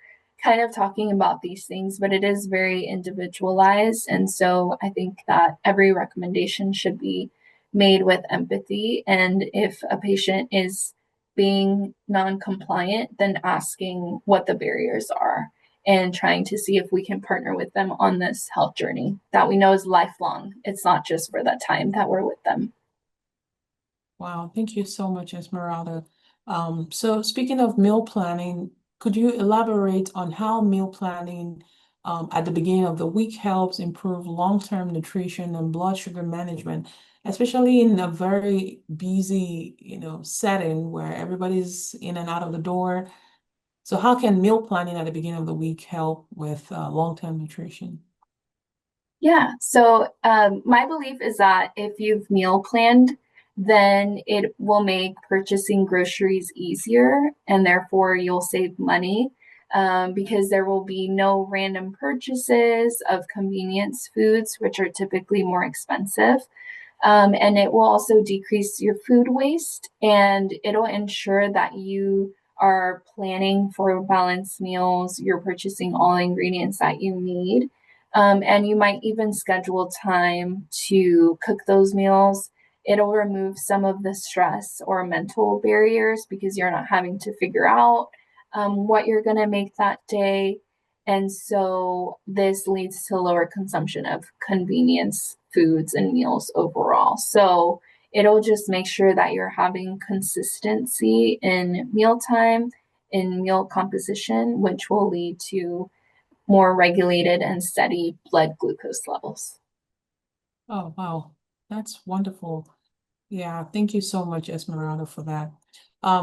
Kind of talking about these things, but it is very individualized. And so I think that every recommendation should be made with empathy. And if a patient is being non-compliant, then asking what the barriers are and trying to see if we can partner with them on this health journey that we know is lifelong. It's not just for that time that we're with them. Wow, thank you so much, Esmeralda. So speaking of meal planning, could you elaborate on how meal planning at the beginning of the week helps improve long-term nutrition and blood sugar management, especially in a very busy, setting where everybody's in and out of the door? So how can meal planning at the beginning of the week help with long-term nutrition? Yeah, so my belief is that if you've meal planned, then it will make purchasing groceries easier, and therefore you'll save money, because there will be no random purchases of convenience foods, which are typically more expensive. And it will also decrease your food waste, and it'll ensure that you are planning for balanced meals, you're purchasing all ingredients that you need. And you might even schedule time to cook those meals. It'll remove some of the stress or mental barriers because you're not having to figure out what you're going to make that day. And so this leads to lower consumption of convenience foods and meals overall. So it'll just make sure that you're having consistency in mealtime in meal composition, which will lead to more regulated and steady blood glucose levels. Oh, wow. That's wonderful. Yeah, thank you so much, Esmeralda, for that.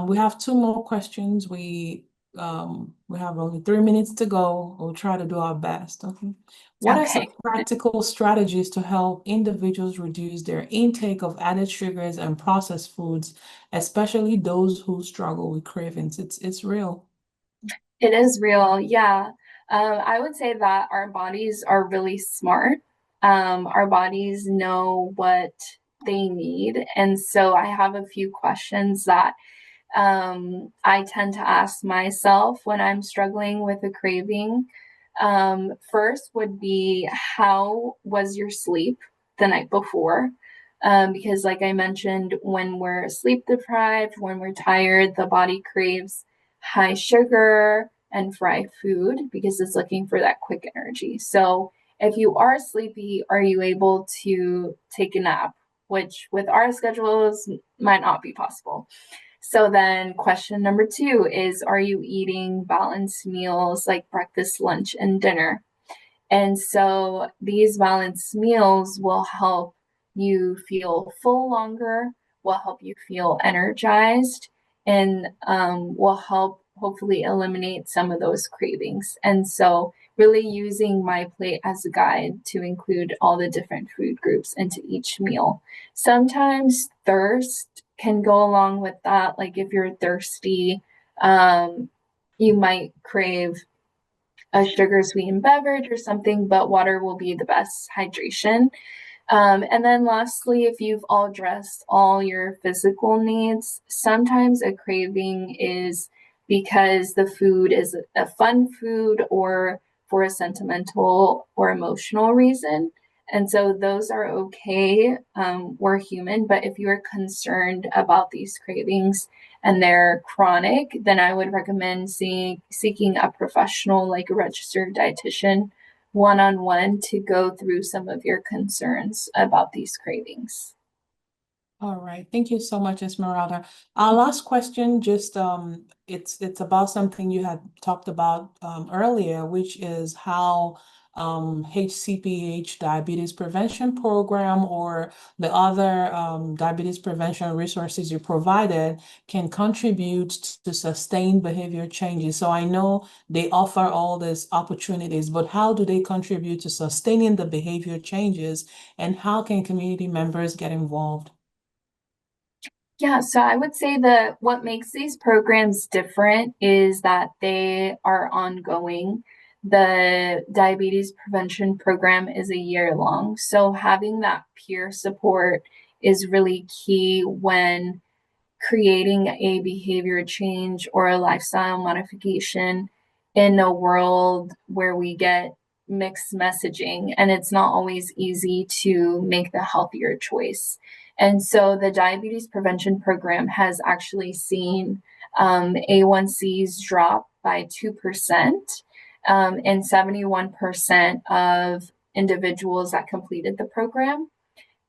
We have two more questions. We have only 3 minutes to go. We'll try to do our best. Okay. What are some Okay. practical strategies to help individuals reduce their intake of added sugars and processed foods, especially those who struggle with cravings? It's real. It is real, yeah. I would say that our bodies are really smart. Our bodies know what they need. And so I have a few questions that I tend to ask myself when I'm struggling with a craving. First would be, how was your sleep the night before? Because, like I mentioned, when we're sleep deprived, when we're tired, the body craves high sugar and fried food because it's looking for that quick energy. So, if you are sleepy, are you able to take a nap? Which, with our schedules, might not be possible. So then question number 2 is, are you eating balanced meals like breakfast, lunch, and dinner? And so these balanced meals will help you feel full longer, will help you feel energized, and will help hopefully eliminate some of those cravings. And so really using my plate as a guide to include all the different food groups into each meal. Sometimes thirst can go along with that. Like if you're thirsty, you might crave a sugar sweetened beverage or something, but water will be the best hydration. And then lastly, if you've all addressed all your physical needs, sometimes a craving is because the food is a fun food or for a sentimental or emotional reason. And so those are okay. We're human, but if you're concerned about these cravings and they're chronic, then I would recommend seeking a professional like a registered dietitian one-on-one to go through some of your concerns about these cravings. All right, thank you so much, Esmeralda. Our last question, just it's about something you had talked about earlier, which is how HCPH diabetes prevention program or the other diabetes prevention resources you provided can contribute to sustained behavior changes. So I know they offer all these opportunities, but how do they contribute to sustaining the behavior changes, and how can community members get involved? Yeah, so I would say that what makes these programs different is that they are ongoing. The diabetes prevention program is a year long, so having that peer support is really key when creating a behavior change or a lifestyle modification in a world where we get mixed messaging and it's not always easy to make the healthier choice. And so the diabetes prevention program has actually seen A1Cs drop by 2%, and 71% of individuals that completed the program.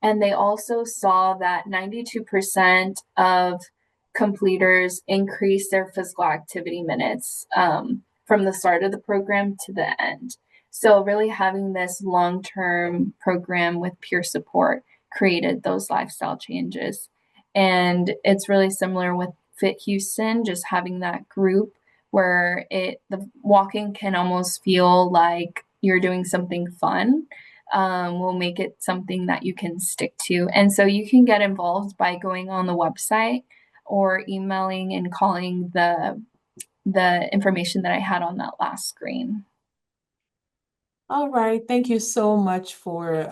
And they also saw that 92% of completers increased their physical activity minutes from the start of the program to the end. So really having this long-term program with peer support created those lifestyle changes. And it's really similar with Fit Houston, just having that group where the walking can almost feel like you're doing something fun. Will make it something that you can stick to. And so you can get involved by going on the website or emailing and calling the information that I had on that last screen. All right, thank you so much for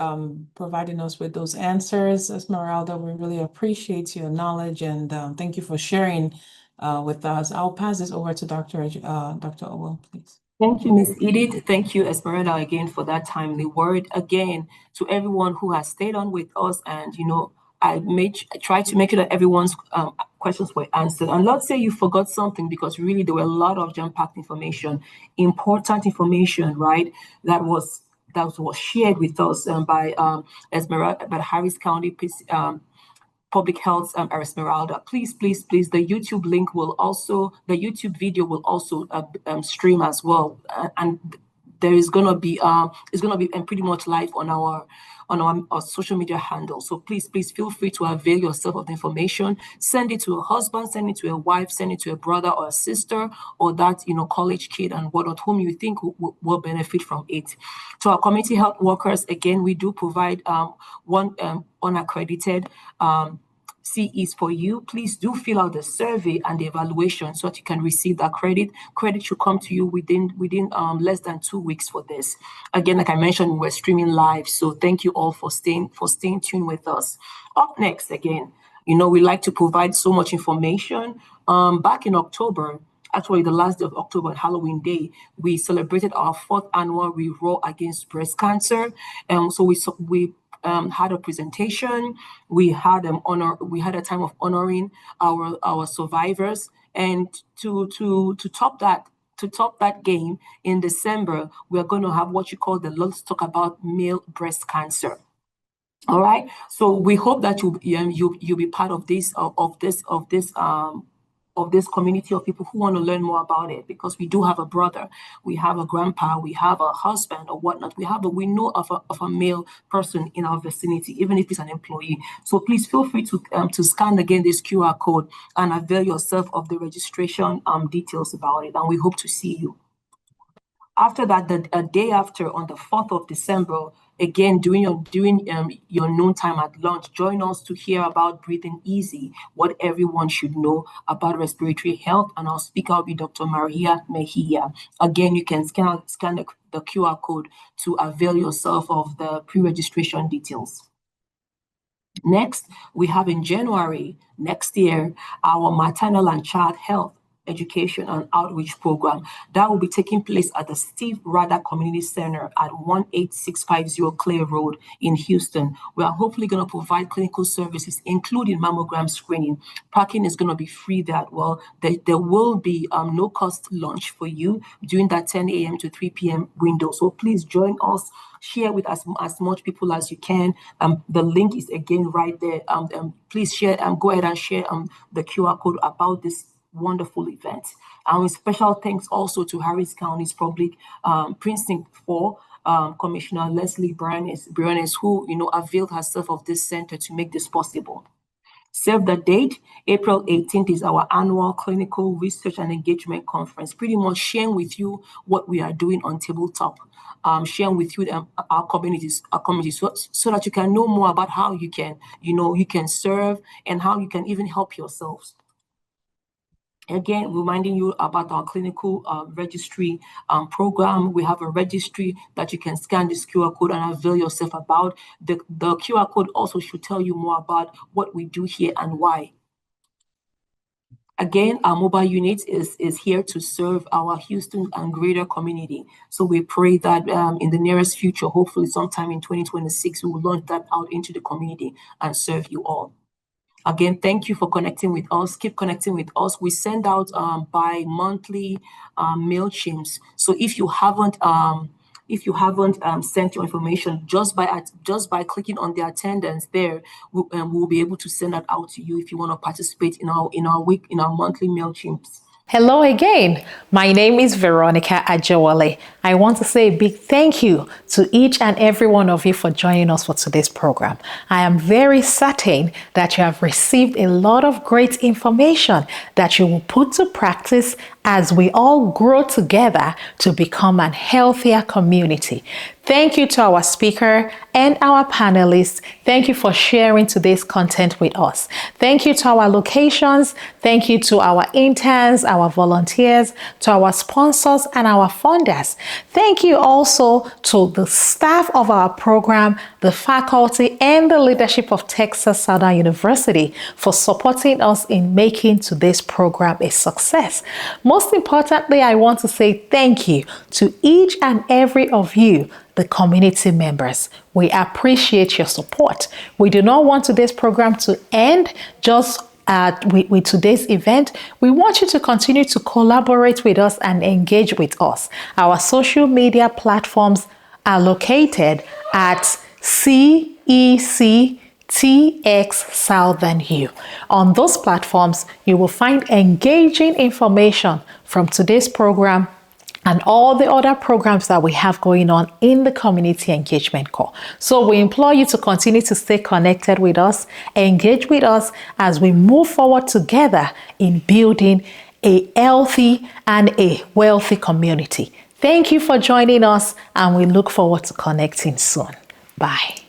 providing us with those answers, Esmeralda. We really appreciate your knowledge, and thank you for sharing with us. I'll pass this over to Dr. Owell, please. Thank you, Ms. Edith. Thank you, Esmeralda, again for that timely word. Again, to everyone who has stayed on with us, and I tried to make sure that everyone's questions were answered. And let's say you forgot something, because really there were a lot of jam-packed information, important information, right? That was shared with us by Esmeralda, by Harris County public health Esmeralda. Please, please, please, the YouTube video will also stream as well. And there is gonna be it's gonna be pretty much live on our social media handle. So please feel free to avail yourself of the information. Send it to a husband, send it to a wife, send it to a brother or a sister, or that college kid and whatnot whom you think will benefit from it. To our community health workers, again, we do provide one unaccredited CEs for you. Please do fill out the survey and the evaluation so that you can receive that credit. Credit should come to you within less than 2 weeks for this. Again, like I mentioned, we're streaming live, so thank you all for staying tuned with us. Up next, again, we like to provide so much information. Back in October, actually the last day of October, Halloween Day, we celebrated our 4th annual We Roar Against Breast Cancer. So we had a presentation. We had a time of honoring our survivors, and to top that game in December, we are going to have what you call the Let's Talk About Male Breast Cancer. All right. So we hope that you'll be part of this community of people who want to learn more about it, because we do have a brother, we have a grandpa, we have a husband or whatnot. We know of a male person in our vicinity, even if it's an employee. So please feel free to scan again this QR code and avail yourself of the registration details about it. And we hope to see you. After that, a day after, on the 4th of December, again, during your noon time at lunch, join us to hear about Breathing Easy, what everyone should know about respiratory health. And our speaker will be Dr. Maria Mejia. Again, you can scan the QR code to avail yourself of the pre-registration details. Next, we have in January next year, our maternal and child health education and outreach program that will be taking place at the Steve Rada Community Center at 18650 Clay Road in Houston. We are hopefully going to provide clinical services, including mammogram screening. Parking is going to be free there. Well, there will be no cost lunch for you during that 10 a.m. to 3 p.m. window. So please join us. Share with as much people as you can. The link is again right there. Please share. Go ahead and share the QR code about this wonderful event. And with special thanks also to Harris County's Public Precinct 4 Commissioner Leslie Briones, who availed herself of this center to make this possible. Save the date. April 18th is our annual clinical research and engagement conference, pretty much sharing with you what we are doing on tabletop, sharing with you our communities, so that you can know more about how you can serve and how you can even help yourselves. Again, reminding you about our clinical registry program. We have a registry that you can scan this QR code and avail yourself about. The QR code also should tell you more about what we do here and why. Again, our mobile unit is here to serve our Houston and greater community. So we pray that in the nearest future, hopefully sometime in 2026, we will launch that out into the community and serve you all. Again, thank you for connecting with us. Keep connecting with us. We send out bi-monthly MailChimps. So if you haven't sent your information, just by clicking on the attendance there, we'll be able to send that out to you if you want to participate in our monthly MailChimps. Hello again. My name is Veronica Ajawale. I want to say a big thank you to each and every one of you for joining us for today's program. I am very certain that you have received a lot of great information that you will put to practice as we all grow together to become a healthier community. Thank you to our speaker and our panelists. Thank you for sharing today's content with us. Thank you to our locations. Thank you to our interns, our volunteers, to our sponsors and our funders. Thank you also to the staff of our program, the faculty and the leadership of Texas Southern University for supporting us in making today's program a success. Most importantly, I want to say thank you to each and every of you, the community members. We appreciate your support. We do not want today's program to end just with today's event. We want you to continue to collaborate with us and engage with us. Our social media platforms are located at CEC TX Southern U. On those platforms, you will find engaging information from today's program and all the other programs that we have going on in the Community Engagement Core. So we implore you to continue to stay connected with us, engage with us as we move forward together in building a healthy and a wealthy community. Thank you for joining us, and we look forward to connecting soon. Bye.